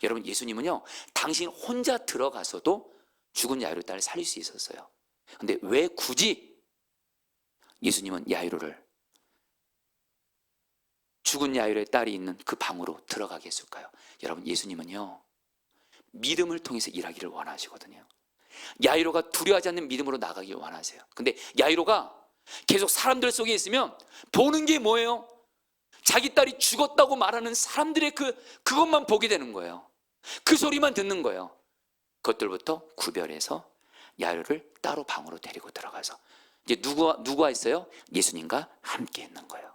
여러분, 예수님은요, 당신 혼자 들어가서도 죽은 야이로 딸을 살릴 수 있었어요. 근데 왜 굳이 예수님은 죽은 야이로의 딸이 있는 그 방으로 들어가게 했을까요? 여러분, 예수님은요, 믿음을 통해서 일하기를 원하시거든요. 야이로가 두려워하지 않는 믿음으로 나가기를 원하세요. 근데 야이로가 계속 사람들 속에 있으면 보는 게 뭐예요? 자기 딸이 죽었다고 말하는 사람들의 그것만 보게 되는 거예요. 그 소리만 듣는 거예요. 그것들부터 구별해서 야이로를 따로 방으로 데리고 들어가서 이제 누구와 있어요? 예수님과 함께 있는 거예요.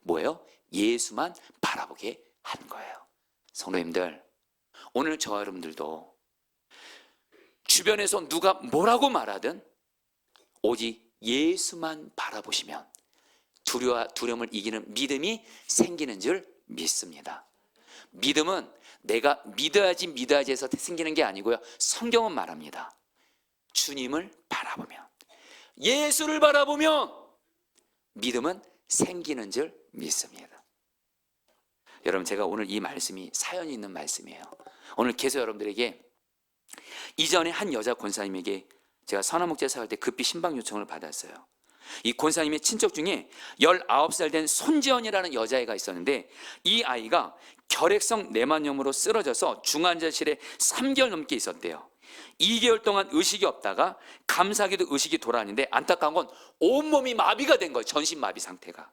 뭐예요? 예수만 바라보게 한 거예요. 성도님들, 오늘 저와 여러분들도 주변에서 누가 뭐라고 말하든 오직 예수만 바라보시면 두려움을 이기는 믿음이 생기는 줄 믿습니다. 믿음은 내가 믿어야지 해서 생기는 게 아니고요, 성경은 말합니다. 주님을 바라보면, 예수를 바라보면 믿음은 생기는 줄 믿습니다. 여러분, 제가 오늘 이 말씀이 사연이 있는 말씀이에요. 오늘 계속 여러분들에게, 이전에 한 여자 권사님에게 제가 선화목재 사할 때 급히 신방 요청을 받았어요. 이 권사님의 친척 중에 19살 된 손지연이라는 여자애가 있었는데, 이 아이가 결핵성 뇌만염으로 쓰러져서 중환자실에 3개월 넘게 있었대요. 2개월 동안 의식이 없다가 감사하게도 의식이 돌아왔는데, 안타까운 건 온몸이 마비가 된 거예요. 전신 마비 상태가.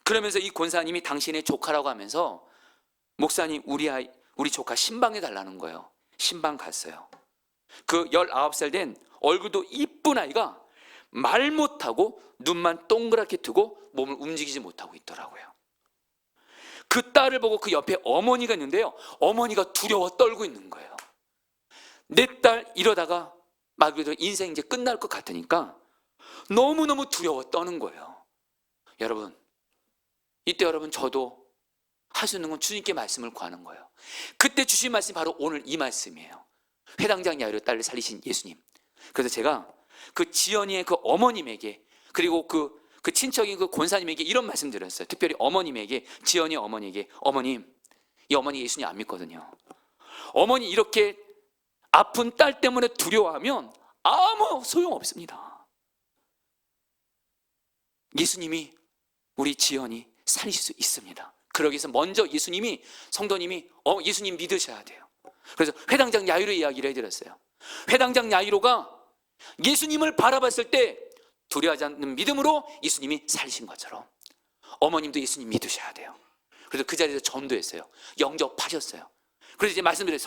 그러면서 이 권사님이 당신의 조카라고 하면서, 목사님, 우리 조카 신방해 달라는 거예요. 신방 갔어요. 그 19살 된 얼굴도 이쁜 아이가 말 못하고 눈만 동그랗게 뜨고 몸을 움직이지 못하고 있더라고요. 그 딸을 보고 그 옆에 어머니가 있는데요, 어머니가 두려워 떨고 있는 거예요. 내 딸 이러다가 막 그래도 인생 이제 끝날 것 같으니까 너무너무 두려워 떠는 거예요. 여러분, 이때 여러분, 저도 할 수 있는 건 주님께 말씀을 구하는 거예요. 그때 주신 말씀이 바로 오늘 이 말씀이에요. 회당장 야이로 딸을 살리신 예수님. 그래서 제가 그 지연이의 그 어머님에게, 그리고 그 친척인 그 권사님에게 이런 말씀 드렸어요. 특별히 어머님에게, 지연이 어머니에게, 어머님, 이 어머니 예수님 안 믿거든요. 어머니 이렇게 아픈 딸 때문에 두려워하면 아무 소용없습니다. 예수님이 우리 지연이 살리실 수 있습니다. 그러기 위해서 먼저 성도님이 예수님 믿으셔야 돼요. 그래서 회당장 야이로 이야기를 해드렸어요. 회당장 야이로가 예수님을 바라봤을 때 두려워하지 않는 믿음으로 예수님이 살리신 것처럼 어머님도 예수님 믿으셔야 돼요. 그래서 그 자리에서 전도했어요. 영접하셨어요. 그래서 이제 말씀드려요.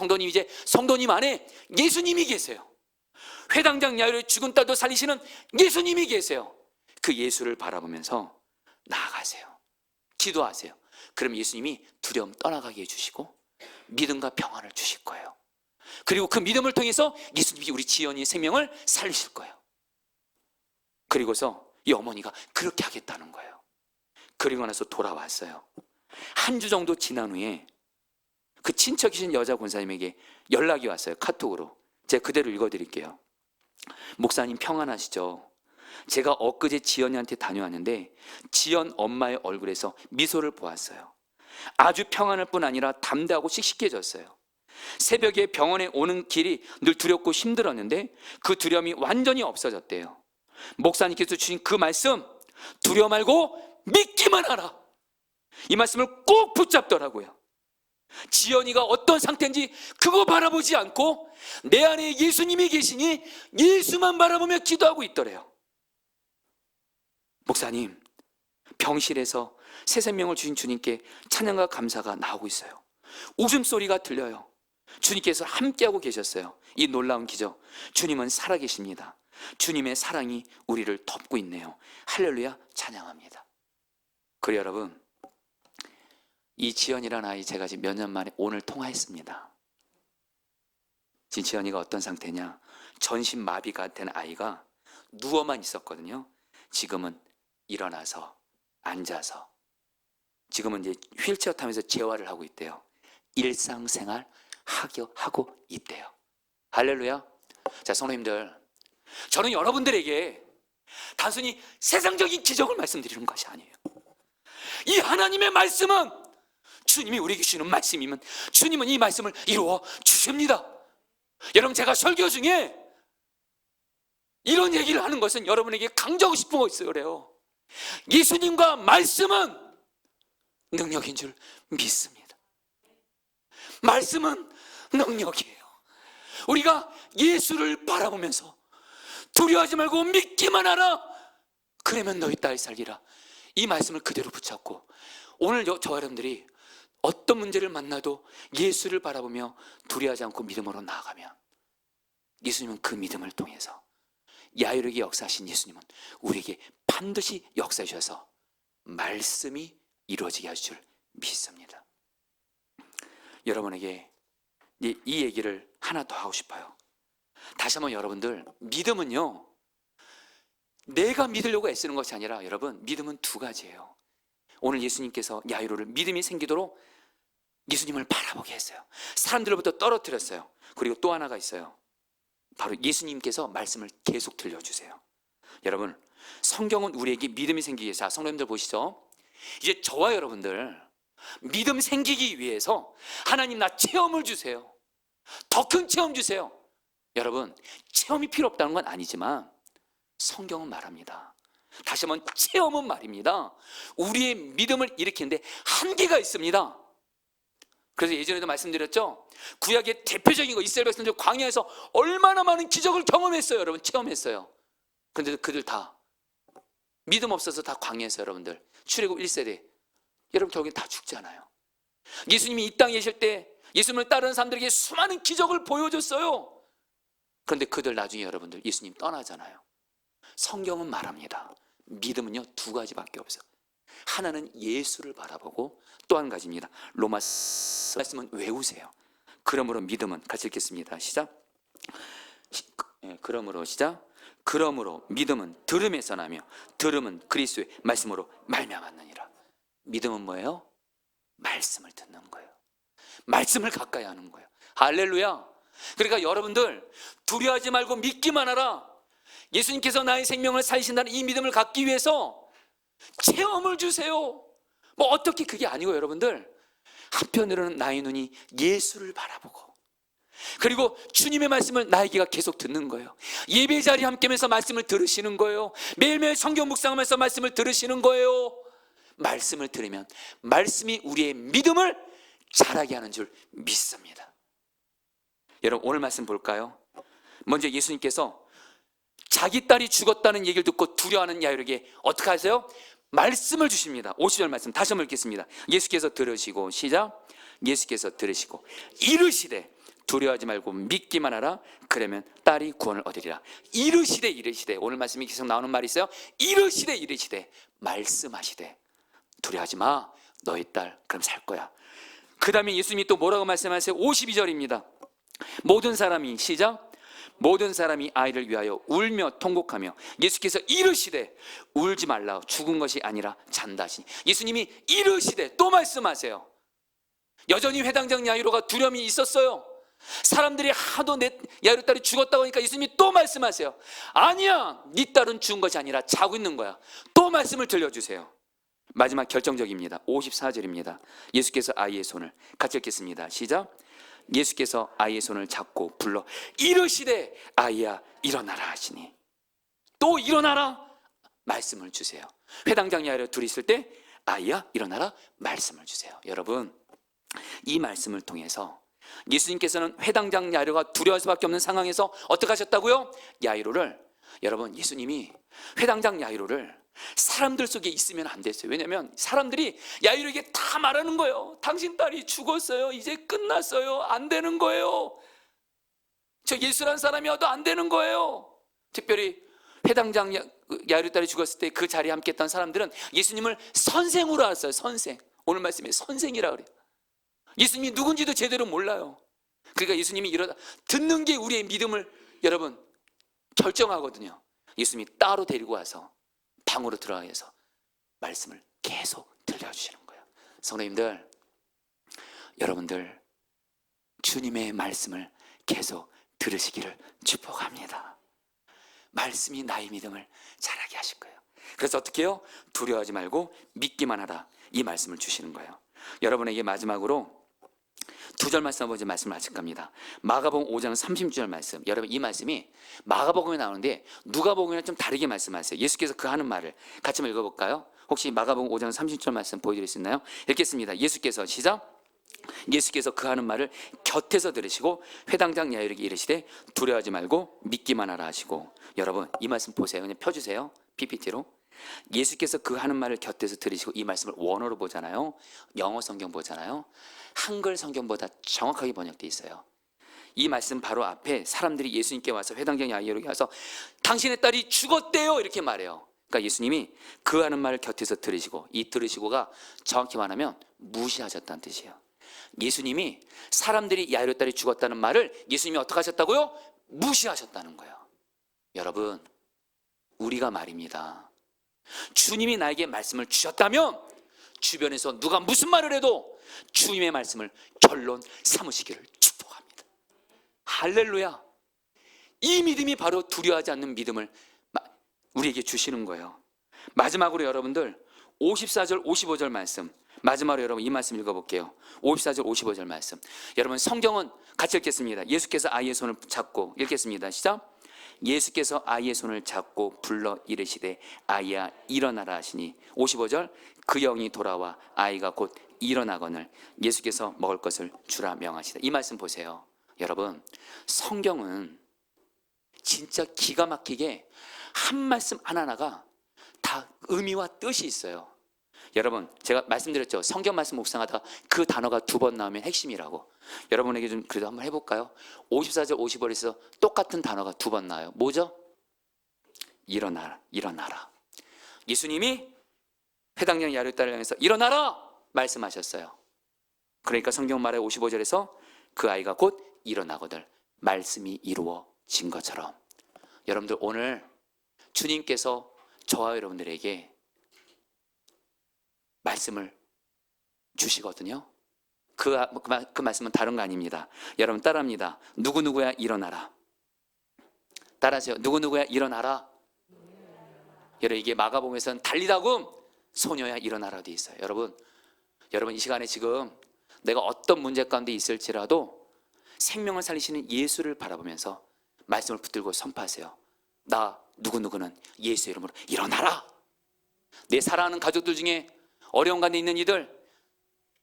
성도님 안에 예수님이 계세요. 회당장 야이로의 죽은 딸도 살리시는 예수님이 계세요. 그 예수를 바라보면서 나아가세요. 기도하세요. 그럼 예수님이 두려움 떠나가게 해주시고 믿음과 평안을 주실 거예요. 그리고 그 믿음을 통해서 예수님이 우리 지연이의 생명을 살리실 거예요. 그리고서 이 어머니가 그렇게 하겠다는 거예요. 그리고 나서 돌아왔어요. 한 주 정도 지난 후에 그 친척이신 여자 권사님에게 연락이 왔어요. 카톡으로. 제가 그대로 읽어드릴게요. 목사님 평안하시죠? 제가 엊그제 지연이한테 다녀왔는데 지연 엄마의 얼굴에서 미소를 보았어요. 아주 평안할 뿐 아니라 담대하고 씩씩해졌어요. 새벽에 병원에 오는 길이 늘 두렵고 힘들었는데 그 두려움이 완전히 없어졌대요. 목사님께서 주신 그 말씀, 두려워 말고 믿기만 하라, 이 말씀을 꼭 붙잡더라고요. 지연이가 어떤 상태인지 그거 바라보지 않고 내 안에 예수님이 계시니 예수만 바라보며 기도하고 있더래요. 목사님, 병실에서 새 생명을 주신 주님께 찬양과 감사가 나오고 있어요. 웃음소리가 들려요. 주님께서 함께하고 계셨어요. 이 놀라운 기적, 주님은 살아계십니다. 주님의 사랑이 우리를 덮고 있네요. 할렐루야, 찬양합니다. 그래요 여러분, 이 지연이라는 아이 제가 지금 몇 년 만에 오늘 통화했습니다. 지금 지연이가 어떤 상태냐, 전신마비가 된 아이가 누워만 있었거든요. 지금은 일어나서 앉아서 지금은 이제 휠체어 타면서 재활을 하고 있대요. 일상생활 하고 있대요. 할렐루야. 자, 성도님들, 저는 여러분들에게 단순히 세상적인 기적을 말씀드리는 것이 아니에요. 이 하나님의 말씀은, 주님이 우리에게 주시는 말씀이면 주님은 이 말씀을 이루어 주십니다. 여러분, 제가 설교 중에 이런 얘기를 하는 것은 여러분에게 강조하고 싶은 거 있어요. 그래요. 예수님과 말씀은 능력인 줄 믿습니다. 말씀은 능력이에요. 우리가 예수를 바라보면서 두려워하지 말고 믿기만 하라, 그러면 너희 딸이 살리라, 이 말씀을 그대로 붙잡고 오늘 저 여러분들이 어떤 문제를 만나도 예수를 바라보며 두려워하지 않고 믿음으로 나아가면 예수님은 그 믿음을 통해서, 야이로에게 역사하신 예수님은 우리에게 반드시 역사해 주셔서 말씀이 이루어지게 하실 줄 믿습니다. 여러분에게 이 얘기를 하나 더 하고 싶어요. 다시 한번 여러분들, 믿음은요, 내가 믿으려고 애쓰는 것이 아니라 여러분, 믿음은 두 가지예요. 오늘 예수님께서 야이로를 믿음이 생기도록 예수님을 바라보게 했어요. 사람들로부터 떨어뜨렸어요. 그리고 또 하나가 있어요. 바로 예수님께서 말씀을 계속 들려주세요. 여러분, 성경은 우리에게 믿음이 생기기 위해서, 성도님들 보시죠. 이제 저와 여러분들 믿음 생기기 위해서 하나님 나 체험을 주세요. 더 큰 체험 주세요. 여러분, 체험이 필요 없다는 건 아니지만 성경은 말합니다. 다시 한번, 체험은 말입니다, 우리의 믿음을 일으키는데 한계가 있습니다. 그래서 예전에도 말씀드렸죠. 구약의 대표적인 거, 이스라엘 백성들 광야에서 얼마나 많은 기적을 경험했어요. 여러분, 체험했어요. 그런데 그들 다 믿음 없어서 다 광야에서, 여러분들 출애굽 1세대, 여러분 결국엔 다 죽잖아요. 예수님이 이 땅에 계실 때 예수님을 따르는 사람들에게 수많은 기적을 보여줬어요. 그런데 그들 나중에 여러분들 예수님 떠나잖아요. 성경은 말합니다. 믿음은요, 두 가지밖에 없어요. 하나는 예수를 바라보고, 또 한 가지입니다. 로마서 말씀은 외우세요. 그러므로 믿음은, 같이 읽겠습니다. 시작. 그러므로 믿음은 들음에서 나며 들음은 그리스도의 말씀으로 말미암았느니라. 믿음은 뭐예요? 말씀을 듣는 거예요. 말씀을 가까이 하는 거예요. 할렐루야. 그러니까 여러분들 두려워하지 말고 믿기만 하라. 예수님께서 나의 생명을 살리신다는 이 믿음을 갖기 위해서 체험을 주세요. 뭐 어떻게, 그게 아니고 여러분들, 한편으로는 나의 눈이 예수를 바라보고, 그리고 주님의 말씀을 나에게가 계속 듣는 거예요. 예배 자리에 함께하면서 말씀을 들으시는 거예요. 매일매일 성경 묵상하면서 말씀을 들으시는 거예요. 말씀을 들으면 말씀이 우리의 믿음을 자라게 하는 줄 믿습니다. 여러분, 오늘 말씀 볼까요? 먼저 예수님께서 자기 딸이 죽었다는 얘기를 듣고 두려워하는 야이로에게 어떻게 하세요? 말씀을 주십니다. 50절 말씀 다시 한번 읽겠습니다. 예수께서 들으시고, 시작. 예수께서 들으시고 이르시되 두려워하지 말고 믿기만 하라. 그러면 딸이 구원을 얻으리라. 이르시되, 오늘 말씀이 계속 나오는 말이 있어요. 이르시되 말씀하시되 두려워하지 마, 너희 딸 그럼 살 거야. 그 다음에 예수님이 또 뭐라고 말씀하세요? 52절입니다. 모든 사람이, 시작. 모든 사람이 아이를 위하여 울며 통곡하며 예수께서 이르시되 울지 말라, 죽은 것이 아니라 잔다 하시니. 예수님이 이르시되 또 말씀하세요. 여전히 회당장 야이로가 두려움이 있었어요. 사람들이 하도 내 야이로 딸이 죽었다고 하니까 예수님이 또 말씀하세요. 아니야, 네 딸은 죽은 것이 아니라 자고 있는 거야. 또 말씀을 들려주세요. 마지막 결정적입니다. 54절입니다. 예수께서 아이의 손을, 같이 읽겠습니다. 시작. 예수께서 아이의 손을 잡고 불러 이르시되 아이야 일어나라 하시니, 또 일어나라 말씀을 주세요. 회당장 야이로 둘이 있을 때 아이야 일어나라 말씀을 주세요. 여러분, 이 말씀을 통해서 예수님께서는 회당장 야이로가 두려워할 수밖에 없는 상황에서 어떻게 하셨다고요? 야이로를, 여러분, 예수님이 회당장 야이로를 사람들 속에 있으면 안 됐어요. 왜냐하면 사람들이 야이로에게 다 말하는 거예요. 당신 딸이 죽었어요. 이제 끝났어요. 안 되는 거예요. 저 예수란 사람이 와도 안 되는 거예요. 특별히 회당장 야이로 딸이 죽었을 때 그 자리에 함께 했던 사람들은 예수님을 선생으로 알았어요. 선생. 오늘 말씀에 선생이라 그래요. 예수님이 누군지도 제대로 몰라요. 그러니까 예수님이 듣는 게 우리의 믿음을, 여러분, 결정하거든요. 예수님이 따로 데리고 와서 방으로 들어가서 말씀을 계속 들려주시는 거예요. 성도님들, 여러분들 주님의 말씀을 계속 들으시기를 축복합니다. 말씀이 나의 믿음을 자라게 하실 거예요. 그래서 어떻게 해요? 두려워하지 말고 믿기만 하라, 이 말씀을 주시는 거예요. 여러분에게 마지막으로 두 절 말씀 아버지 말씀을 마칠 겁니다. 마가복음 5장 30절 말씀. 여러분, 이 말씀이 마가복음에 나오는데 누가복음이랑 좀 다르게 말씀하세요. 예수께서 그 하는 말을 같이 한번 읽어볼까요? 혹시 마가복음 5장 30절 말씀 보여드릴 수 있나요? 읽겠습니다. 예수께서, 시작. 예수께서 그 하는 말을 곁에서 들으시고 회당장 야이로에게 이르시되 두려워하지 말고 믿기만 하라 하시고. 여러분, 이 말씀 보세요. 그냥 펴주세요. PPT로. 예수께서 그 하는 말을 곁에서 들으시고, 이 말씀을 원어로 보잖아요. 영어 성경 보잖아요. 한글 성경보다 정확하게 번역되어 있어요. 이 말씀 바로 앞에 사람들이 예수님께 와서 회당장 야이로에게 와서 당신의 딸이 죽었대요 이렇게 말해요. 그러니까 예수님이 그 하는 말을 곁에서 들으시고, 이 들으시고가 정확히 말하면 무시하셨다는 뜻이에요. 예수님이 사람들이 야이로 딸이 죽었다는 말을 예수님이 어떻게 하셨다고요? 무시하셨다는 거예요. 여러분, 우리가 말입니다, 주님이 나에게 말씀을 주셨다면 주변에서 누가 무슨 말을 해도 주님의 말씀을 결론 삼으시기를 축복합니다. 할렐루야. 이 믿음이 바로 두려워하지 않는 믿음을 우리에게 주시는 거예요. 마지막으로 여러분들 54절 55절 말씀, 마지막으로 여러분 이 말씀 읽어볼게요. 54절 55절 말씀. 여러분, 성경은 같이 읽겠습니다. 예수께서 아이의 손을 잡고, 읽겠습니다. 시작. 예수께서 아이의 손을 잡고 불러 이르시되 아이야 일어나라 하시니. 55절. 그 영이 돌아와 아이가 곧 일어나거늘 예수께서 먹을 것을 주라 명하시다. 이 말씀 보세요. 여러분, 성경은 진짜 기가 막히게 한 말씀 하나하나가 다 의미와 뜻이 있어요. 여러분, 제가 말씀드렸죠. 성경 말씀 묵상하다가 그 단어가 두 번 나오면 핵심이라고. 여러분에게 좀 그래도 한번 해볼까요? 54절 55절에서 똑같은 단어가 두 번 나와요. 뭐죠? 일어나라, 일어나라. 예수님이 회당장 야이로 딸을 향해서 일어나라 말씀하셨어요. 그러니까 성경 말에 55절에서 그 아이가 곧 일어나거든 말씀이 이루어진 것처럼, 여러분들 오늘 주님께서 저와 여러분들에게 말씀을 주시거든요. 그 말씀은 다른 거 아닙니다. 여러분 따라합니다. 누구누구야 일어나라. 따라하세요. 누구누구야 일어나라. 여러분, 이게 마가복음에서는 달리다금 소녀야 일어나라 되어 있어요. 여러분 이 시간에 지금 내가 어떤 문제 가운데 있을지라도 생명을 살리시는 예수를 바라보면서 말씀을 붙들고 선포하세요. 나 누구누구는 예수의 이름으로 일어나라. 내 사랑하는 가족들 중에 어려운 가운데 있는 이들,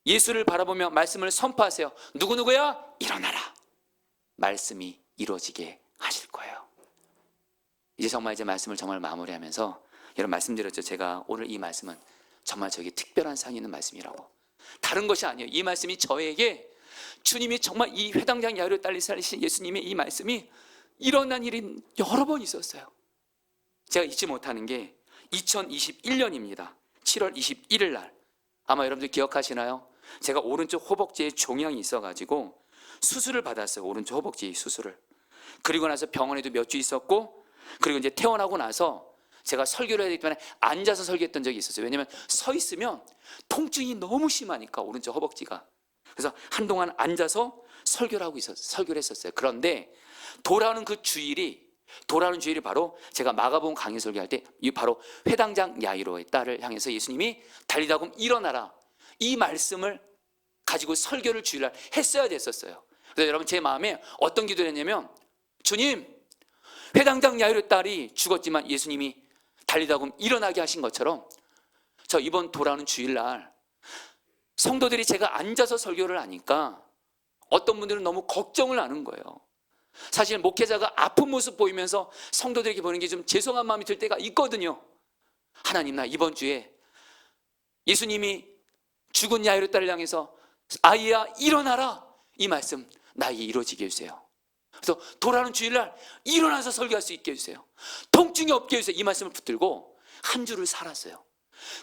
예수를 바라보며 말씀을 선포하세요. 누구누구야 일어나라. 말씀이 이루어지게 하실 거예요. 이제 정말 말씀을 정말 마무리하면서, 여러분 말씀드렸죠. 제가 오늘 이 말씀은 정말 저에게 특별한 상이 있는 말씀이라고. 다른 것이 아니에요. 이 말씀이 저에게 주님이 정말 이 회당장 야이로 딸을 살리신 예수님의 이 말씀이 일어난 일이 여러 번 있었어요. 제가 잊지 못하는 게 2021년입니다. 7월 21일 날, 아마 여러분들 기억하시나요? 제가 오른쪽 허벅지에 종양이 있어가지고 수술을 받았어요. 오른쪽 허벅지 수술을. 그리고 나서 병원에도 몇 주 있었고, 그리고 이제 퇴원하고 나서 제가 설교를 해야 되기 때문에 앉아서 설교했던 적이 있었어요. 왜냐하면 서 있으면 통증이 너무 심하니까, 오른쪽 허벅지가. 그래서 한동안 앉아서 설교를 했었어요. 그런데 돌아오는 주일이 바로 제가 마가복음 강의 설교할 때 바로 회당장 야이로의 딸을 향해서 예수님이 달리다금 일어나라, 이 말씀을 가지고 설교를 주일날 했어야 됐었어요.
그래서 여러분 제 마음에 어떤 기도를 했냐면, 주님, 회당장 야이로 딸이 죽었지만 예수님이 달리다 보면 일어나게 하신 것처럼 저 이번 돌아오는 주일날 성도들이 제가 앉아서 설교를 하니까 어떤 분들은 너무 걱정을 하는 거예요. 사실 목회자가 아픈 모습 보이면서 성도들에게 보는 게 좀 죄송한 마음이 들 때가 있거든요. 하나님, 나 이번 주에 예수님이 죽은 야이로 딸을 향해서 아이야 일어나라, 이 말씀 나에게 이루어지게 해주세요. 그래서 돌아오는 주일날 일어나서 설교할 수 있게 해주세요. 통증이 없게 해주세요. 이 말씀을 붙들고 한 주를 살았어요.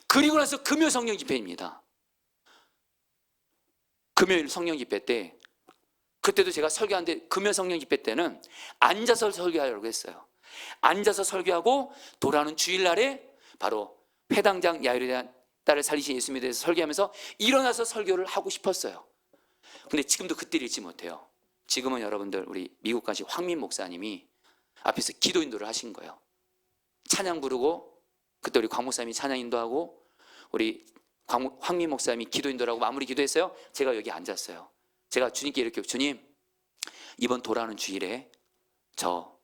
그리고 나서 금요 성령 집회입니다. 금요일 성령 집회 때, 그때도 제가 설교하는데 금요 성령 집회 때는 앉아서 설교하려고 했어요. 앉아서 설교하고 돌아오는 주일날에 바로 회당장 야이로 딸을 살리신 예수님에 대해서 설교하면서 일어나서 설교를 하고 싶었어요. 근데 지금도 그때를 잊지 못해요. 지금은 여러분들 우리 미국 가신 황민 목사님이 앞에서 기도 인도를 하신 거예요. 찬양 부르고, 그때 우리 광 목사님이 찬양 인도하고 우리 황민 목사님이 기도 인도를 하고 마무리 기도했어요. 제가 여기 앉았어요. 제가 주님께 이렇게, 주님, 이번 돌아오는 주일에 저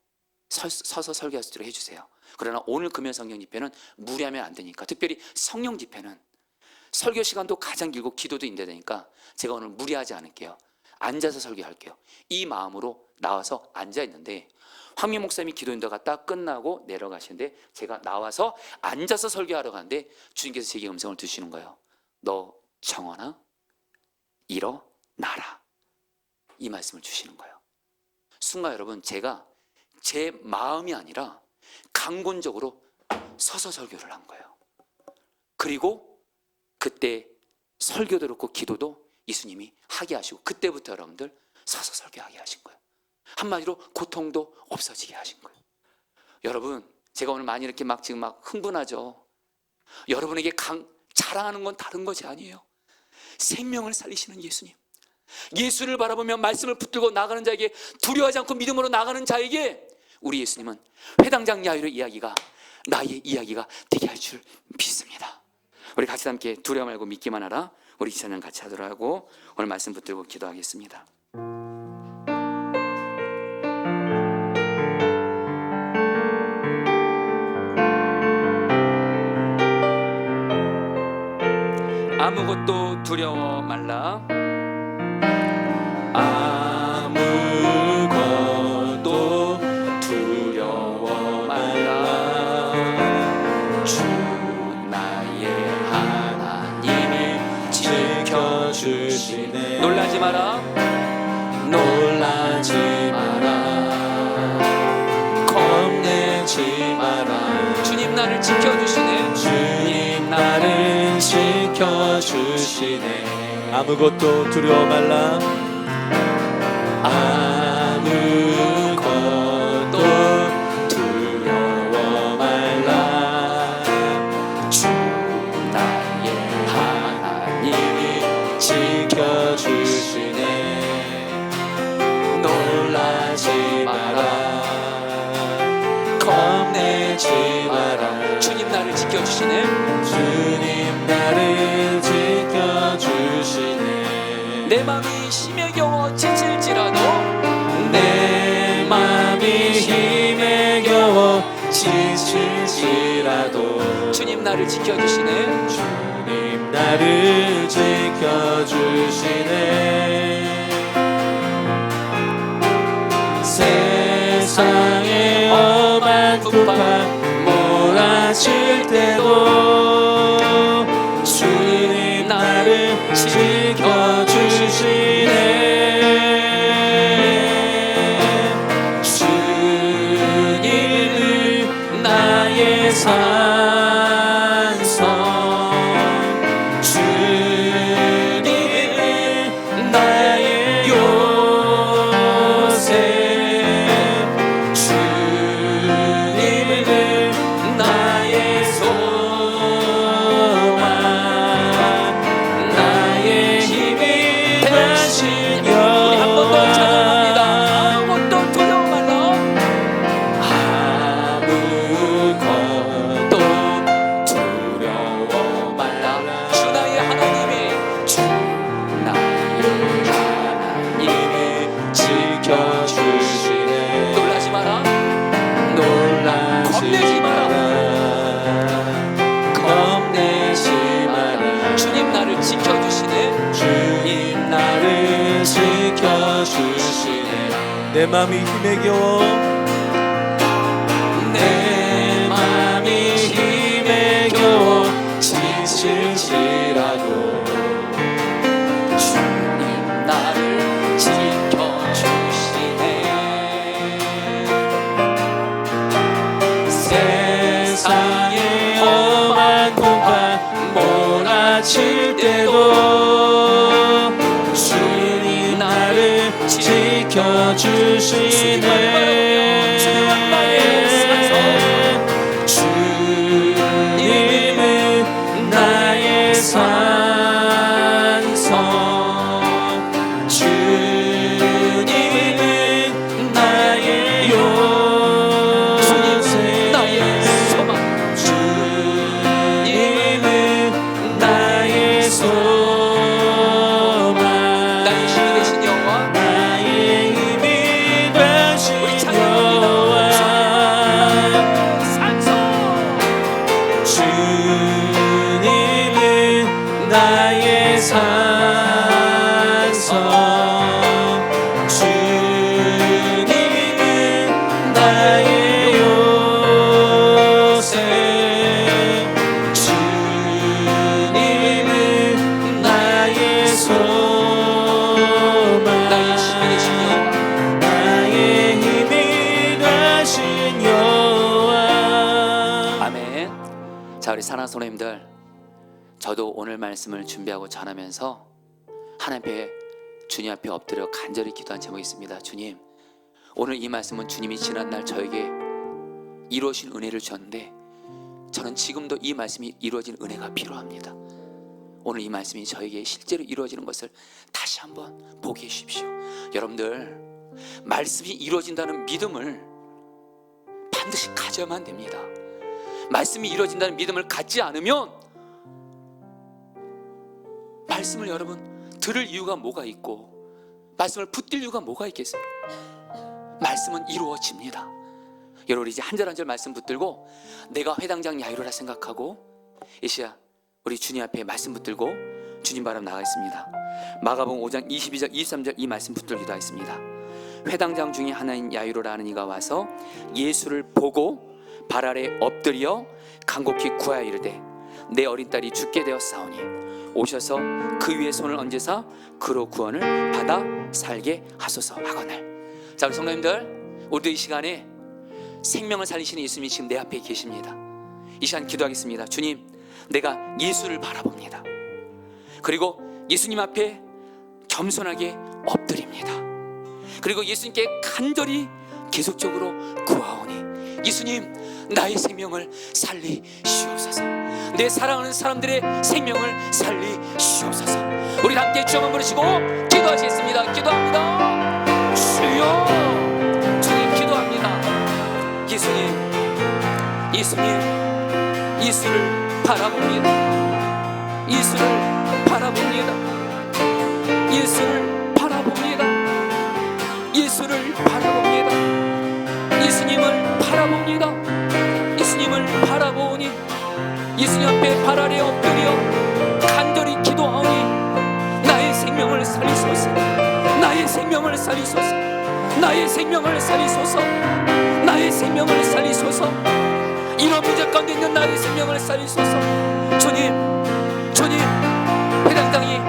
서서 설교할 수 있도록 해주세요. 그러나 오늘 금요 성령 집회는 무리하면 안 되니까, 특별히 성령 집회는 설교 시간도 가장 길고 기도도 인대되니까 제가 오늘 무리하지 않을게요. 앉아서 설교할게요. 이 마음으로 나와서 앉아 있는데, 황민 목사님이 기도 인도가 딱 끝나고 내려가시는데 제가 나와서 앉아서 설교하러 가는데 주님께서 제게 음성을 주시는 거예요. 너 정원아, 일어나라, 이 말씀을 주시는 거예요. 순간 여러분, 제가 제 마음이 아니라 강권적으로 서서 설교를 한 거예요. 그리고 그때 설교도 그렇고 기도도 예수님이 하게 하시고, 그때부터 여러분들 서서 설교하게 하신 거예요. 한마디로 고통도 없어지게 하신 거예요. 여러분, 제가 오늘 많이 이렇게 지금 흥분하죠. 여러분에게 자랑하는 건 다른 것이 아니에요. 생명을 살리시는 예수님, 예수를 바라보며 말씀을 붙들고 나가는 자에게, 두려워하지 않고 믿음으로 나가는 자에게 우리 예수님은 회당장 야이로 이야기가 나의 이야기가 되게 할 줄 믿습니다. 우리 같이 함께 두려워 말고 믿기만 하라, 우리 찬양 같이 하도록 하고 오늘 말씀 붙들고 기도하겠습니다. 아무것도 두려워 말라.
아무것도 두려워 말라.
주 나의 하나님이
지켜주시네.
놀라지 마라.
놀라지 마라. 겁내지 마라.
주님 나를 지켜주시네.
주님 나를 지켜주시네. 아무것도 두려워 말라. 아무것도 두려워 말라.
주 나의
하나님이 지켜주시네. 놀라지 마라. 겁내지 마라.
주님 나를 지켜주시네.
주님 나를 지켜주시네.
내 맘이 힘에 겨워 지칠지라도,
내 맘이 힘에 겨워 지칠지라도
주님 나를 지켜주시네.
주님 나를 지켜주시네. 세상에 험한 풍파 몰아칠 때도 주님 나를 지켜주시네. 주님은 나의 산성, 주님은 나의 요새, 주님은 나의 소망, 나의 내 맘이 힘에 겨워 내 맘이 힘에 겨워 지칠지라도
주님 나를 지켜주시네.
세상의 험한 공간 몰아칠 때도 주님 나를 지켜주시네. 주님은 나의 산성 주님은 나의 요새
나의 소망.
주님은 나의 소망
나의 힘이 되신 여호와.
나의 힘이 되신
우리 찬양합니다.
여호와
산성.
주님은 나의 산성 주님은 나의 요새 주님은 나의 소망
나의 힘이 되신 여호와.
나의 힘이 되신 여호와.
아멘. 자, 우리 사랑하는 성도님들, 저도 오늘 말씀을 준비하고 전하면서 하나님 앞에, 주님 앞에 엎드려 간절히 기도한 제목이 있습니다. 주님, 오늘 이 말씀은 주님이 지난날 저에게 이루어진 은혜를 주셨는데 저는 지금도 이 말씀이 이루어진 은혜가 필요합니다. 오늘 이 말씀이 저에게 실제로 이루어지는 것을 다시 한번 보게 해주십시오. 여러분들, 말씀이 이루어진다는 믿음을 반드시 가져야만 됩니다. 말씀이 이루어진다는 믿음을 갖지 않으면 말씀을 여러분 들을 이유가 뭐가 있고 말씀을 붙들 이유가 뭐가 있겠습니까? 말씀은 이루어집니다. 여러분, 이제 한 절 한 절 말씀 붙들고 내가 회당장 야이로라 생각하고 이 시간 우리 주님 앞에 말씀 붙들고 주님 바람 나가겠습니다. 마가복음 5장 22절 23절 이 말씀 붙들기도 하겠습니다. 회당장 중에 하나인 야이로라 하는 이가 와서 예수를 보고 발 아래 엎드려 간곡히 구하여 이르되 내 어린 딸이 죽게 되었사오니 오셔서 그 위에 손을 얹으사 그로 구원을 받아 살게 하소서 하거늘. 자, 우리 성도님들, 우리도 이 시간에 생명을 살리시는 예수님이 지금 내 앞에 계십니다. 이 시간 기도하겠습니다. 주님, 내가 예수를 바라봅니다. 그리고 예수님 앞에 겸손하게 엎드립니다. 그리고 예수님께 간절히 계속적으로 구하오니 예수님, 나의 생명을 살리시옵소서. 내 사랑하는 사람들의 생명을 살리시옵소서. 우리 함께 주여 한번 부르시고 기도하시겠습니다. 기도합니다. 주여, 주님 기도합니다. 예수님, 예수님, 예수를 바라봅니다. 예수를 바라봅니다. 예수를 바라봅니다. 예수를 바라봅니다. 예수님을 바라봅니다. 예수님을 바라보니 예수님 앞에 발 아래 엎드려 간절히 기도하오니 나의 생명을 살리소서. 나의 생명을 살리소서. 나의 생명을 살리소서. 나의 생명을 살리소서. 이런 문제 가운데 있는 나의 생명을 살리소서. 주님, 주님, 회당장이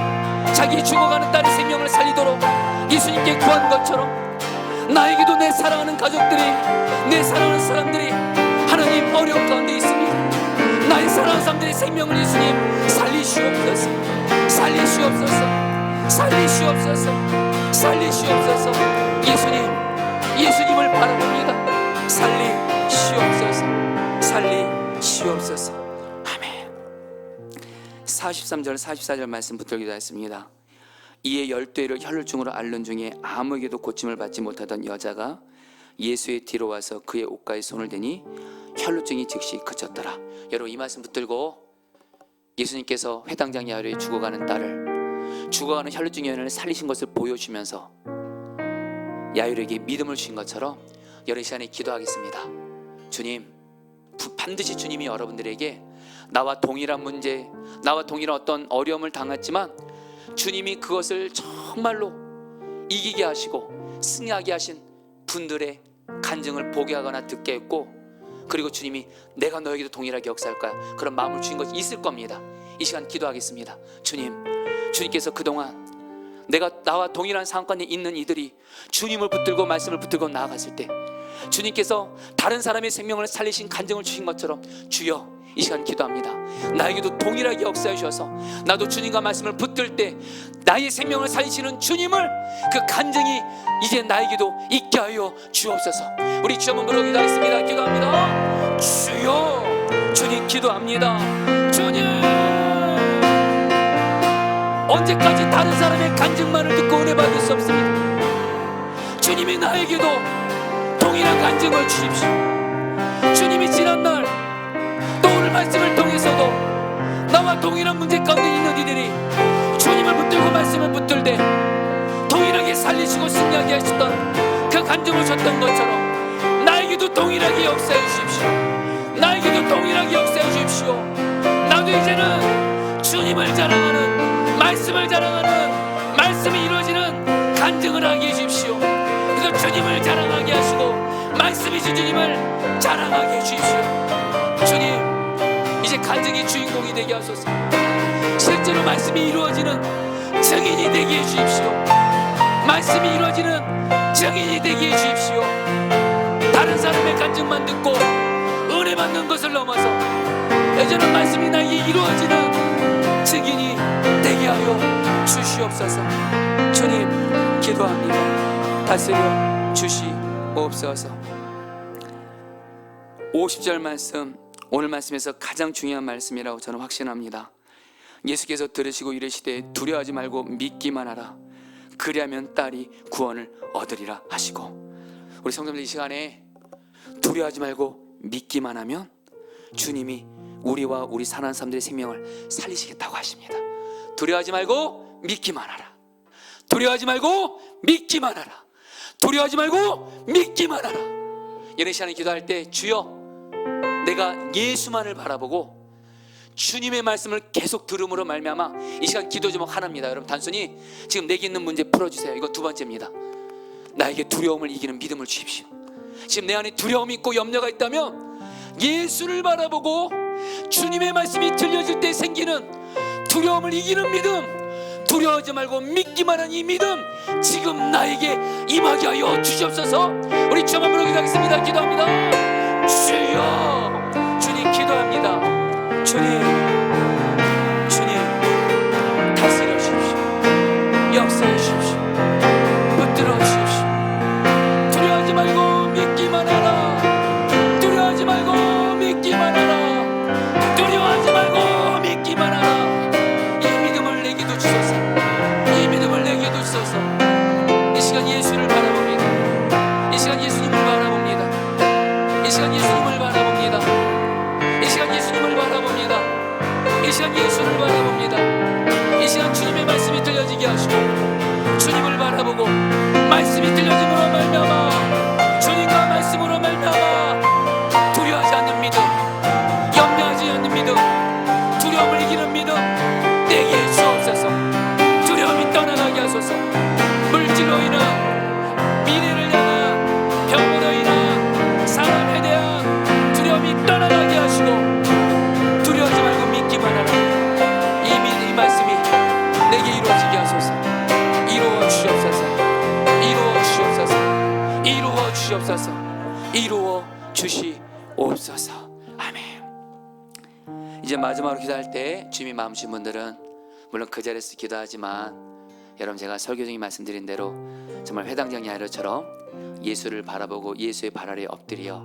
자기 죽어가는 딸의 생명을 살리도록 예수님께 구한 것처럼 나에게도 내 사랑하는 가족들이, 내 사랑하는 사람들이 하나님 어려운 가운데 있습니다. 나의 사랑하는 사람들의 생명을 예수님 살리시옵소서. 살리시옵소서. 살리시옵소서. 살리시옵소서. 예수님, 예수님을 바라봅니다. 살리시옵소서. 살리시옵소서. 아멘. 43절 44절 말씀 붙들기도 했습니다. 이에 12회를 혈루증으로 앓는 중에 아무에게도 고침을 받지 못하던 여자가 예수의 뒤로 와서 그의 옷가에 손을 대니 혈루증이 즉시 그쳤더라. 여러분, 이 말씀 붙들고 예수님께서 회당장 야이로에 죽어가는 딸을, 죽어가는 혈루증의 연을 살리신 것을 보여주면서 야이로에게 믿음을 주신 것처럼 여러분, 이 시간에 기도하겠습니다. 주님, 반드시 주님이 여러분들에게 나와 동일한 문제, 나와 동일한 어떤 어려움을 당했지만 주님이 그것을 정말로 이기게 하시고 승리하게 하신 분들의 간증을 보게 하거나 듣게 했고, 그리고 주님이 내가 너에게도 동일하게 역사할 거야, 그런 마음을 주신 것이 있을 겁니다. 이 시간 기도하겠습니다. 주님께서 그동안 나와 동일한 상황에 있는 이들이 주님을 붙들고 말씀을 붙들고 나아갔을 때, 주님께서 다른 사람의 생명을 살리신 간증을 주신 것처럼 주여, 이 시간 기도합니다. 나에게도 동일하게 역사해 주셔서 나도 주님과 말씀을 붙들 때 나의 생명을 살리시는 주님을, 그 간증이 이제 나에게도 있게 하여 주옵소서. 우리 주 한번 부르고 기도하겠습니다. 기도합니다. 주여, 주님 기도합니다. 주님, 언제까지 다른 사람의 간증만을 듣고 은혜 받을 수 없습니다. 주님이 나에게도 동일한 간증을 주십시오. 주님이 지난날 또 오늘 말씀을 통해서도 나와 동일한 문제 가운데 있는 이들이 주님을 붙들고 말씀을 붙들 때 동일하게 살리시고 승리하게 하셨던 그 간증을 주셨던 것처럼 나에게도 동일하게 역사해 주십시오. 나에게도 동일하게 역사해 주십시오. 나도 이제는 주님을 자랑하는, 말씀을 자랑하는, 말씀이 이루어지는 간증을 하게 해주십시오. 그래서 주님을 자랑하게 하시고 말씀이신 주님을 자랑하게 해주십시오. 주님, 이제 간증의 주인공이 되게 하소서. 실제로 말씀이 이루어지는 증인이 되게 해주십시오. 말씀이 이루어지는 증인이 되게 해주십시오. 다른 사람의 간증만 듣고 은혜 받는 것을 넘어서 여전한 말씀이 나에게 이루어지는 증인이 되게 하여 주시옵소서. 주님 기도합니다. 다스려 주시옵소서. 50절 말씀, 오늘 말씀에서 가장 중요한 말씀이라고 저는 확신합니다. 예수께서 들으시고 이르시되 두려워하지 말고 믿기만 하라. 그리하면 딸이 구원을 얻으리라 하시고, 우리 성도님들 이 시간에 두려워하지 말고 믿기만 하면 주님이 우리와 우리 사는 사람들의 생명을 살리시겠다고 하십니다. 두려워하지 말고 믿기만 하라. 두려워하지 말고 믿기만 하라. 두려워하지 말고 믿기만 하라. 이런 시간에 기도할 때 주여, 내가 예수만을 바라보고 주님의 말씀을 계속 들음으로 말미암아 이 시간 기도 제목 하나입니다. 여러분, 단순히 지금 내게 있는 문제 풀어주세요. 이거 두 번째입니다. 나에게 두려움을 이기는 믿음을 주십시오. 지금 내 안에 두려움이 있고 염려가 있다면 예수를 바라보고 주님의 말씀이 들려질 때 생기는 두려움을 이기는 믿음, 두려워하지 말고 믿기만 한 이 믿음 지금 나에게 임하게 하여 주시옵소서. 우리 주 한번 기도하겠습니다. 기도합니다. 주여, 주님 기도합니다. 주님 다스려 주십시오. 역사해 주십시오. 붙들어 주십시오. 두려워하지 말고 믿기만 하라. 두려워하지 말고 믿기만 하라. 두려워하지 말고 믿기만 하라. 이 믿음을 내게도 주소서. 이 믿음을 내게도 주소서. 이 시간 예수를 바라봅니다. 이 시간 예수님을 바라봅니다. 이 시간 예수님을 바라봅니다. 이 시간 예수님을 바라봅니다. 이 시간 예수를 바라봅니다. 이 시간 주님의 말씀이 들려지게 하시고 주님을 바라보고 말씀이 들려짐으로 말미암아 주님과 말씀으로 말미암아 두려워하지 않는 믿음, 염려하지 않는 믿음, 두려움을 이기는 믿음 내게 주옵소서. 두려움이 떠나가게 하소서. 물질로 인한, 미래를 향한, 병으로 인한, 사람에 대한 두려움이 떠나가게 하시고 두려워하지 말고 믿기만 하라. 이 말씀이 내게 이루어지게 하소서. 이루어 주시옵소서. 이루어 주시옵소서. 이루어 주시옵소서. 이루어 주시옵소서. 아멘. 이제 마지막으로 기도할 때 주님이 마음 주신 분들은 물론 그 자리에서 기도하지만, 여러분 제가 설교중에 말씀드린 대로 정말 회당장 야이로처럼 예수를 바라보고 예수의 발 아래에 엎드려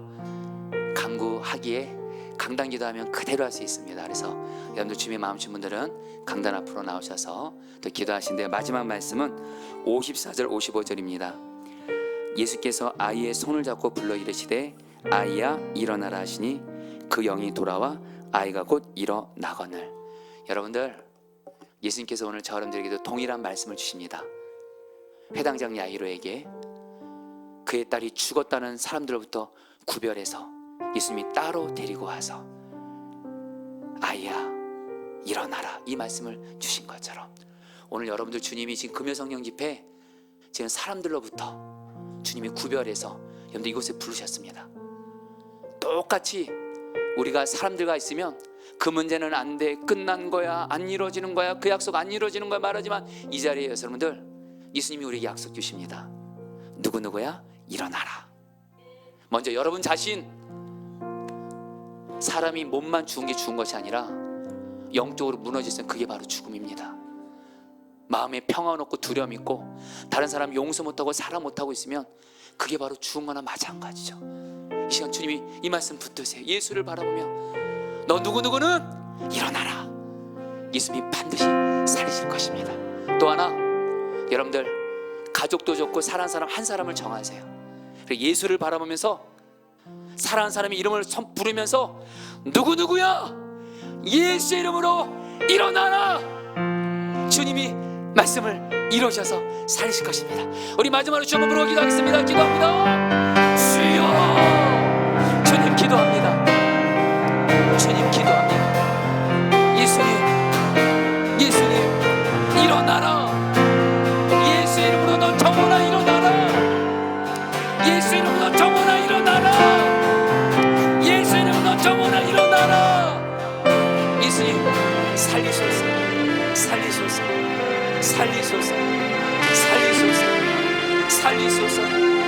간구하기에 강단 기도하면 그대로 할 수 있습니다. 그래서 여러분들 주님의 마음 주신 분들은 강단 앞으로 나오셔서 또 기도하신대요. 마지막 말씀은 54절 55절입니다. 예수께서 아이의 손을 잡고 불러 이르시되 아이야 일어나라 하시니 그 영이 돌아와 아이가 곧 일어나거늘. 여러분들, 예수님께서 오늘 저 여러분들에게도 동일한 말씀을 주십니다. 회당장 야이로에게 그의 딸이 죽었다는 사람들로부터 구별해서 예수님이 따로 데리고 와서 아이야 일어나라 이 말씀을 주신 것처럼 오늘 여러분들 주님이 지금 금요성령 집회 지금 사람들로부터 주님이 구별해서 여러분들 이곳에 부르셨습니다. 똑같이 우리가 사람들과 있으면 그 문제는 안 돼, 끝난 거야, 안 이루어지는 거야, 그 약속 안 이루어지는 거야 말하지만 이 자리에서 여러분들 예수님이 우리에게 약속 주십니다. 누구누구야? 일어나라. 먼저 여러분 자신, 사람이 몸만 죽은 게 죽은 것이 아니라 영적으로 무너졌으면 그게 바로 죽음입니다. 마음에 평안 없고 두려움 있고 다른 사람 용서 못하고 사랑 못하고 있으면 그게 바로 죽은 거나 마찬가지죠. 이 시간 주님이 이 말씀 붙드세요. 예수를 바라보며 너 누구누구는 일어나라. 예수님이 반드시 살리실 것입니다. 또 하나, 여러분들 가족도 좋고 사랑하는 사람 한 사람을 정하세요. 그리고 예수를 바라보면서 사랑하는 사람의 이름을 부르면서 누구누구야 예수의 이름으로 일어나라. 주님이 말씀을 이루셔서 살리실 것입니다. 우리 마지막으로 주 한번 부르고 기도하겠습니다. 기도합니다. 주여, 주님 기도합니다. 주님 기도합니다. 예수님, 예수님 일어나라. 예수 이름으로 너 정원아 일어나라. 예수 이름으로 너 정원아 일어나라. 예수 이름으로 너 정원아 일어나라. 예수님 살리소서, 살리소서, 살리소서, 살리소서, 살리소서.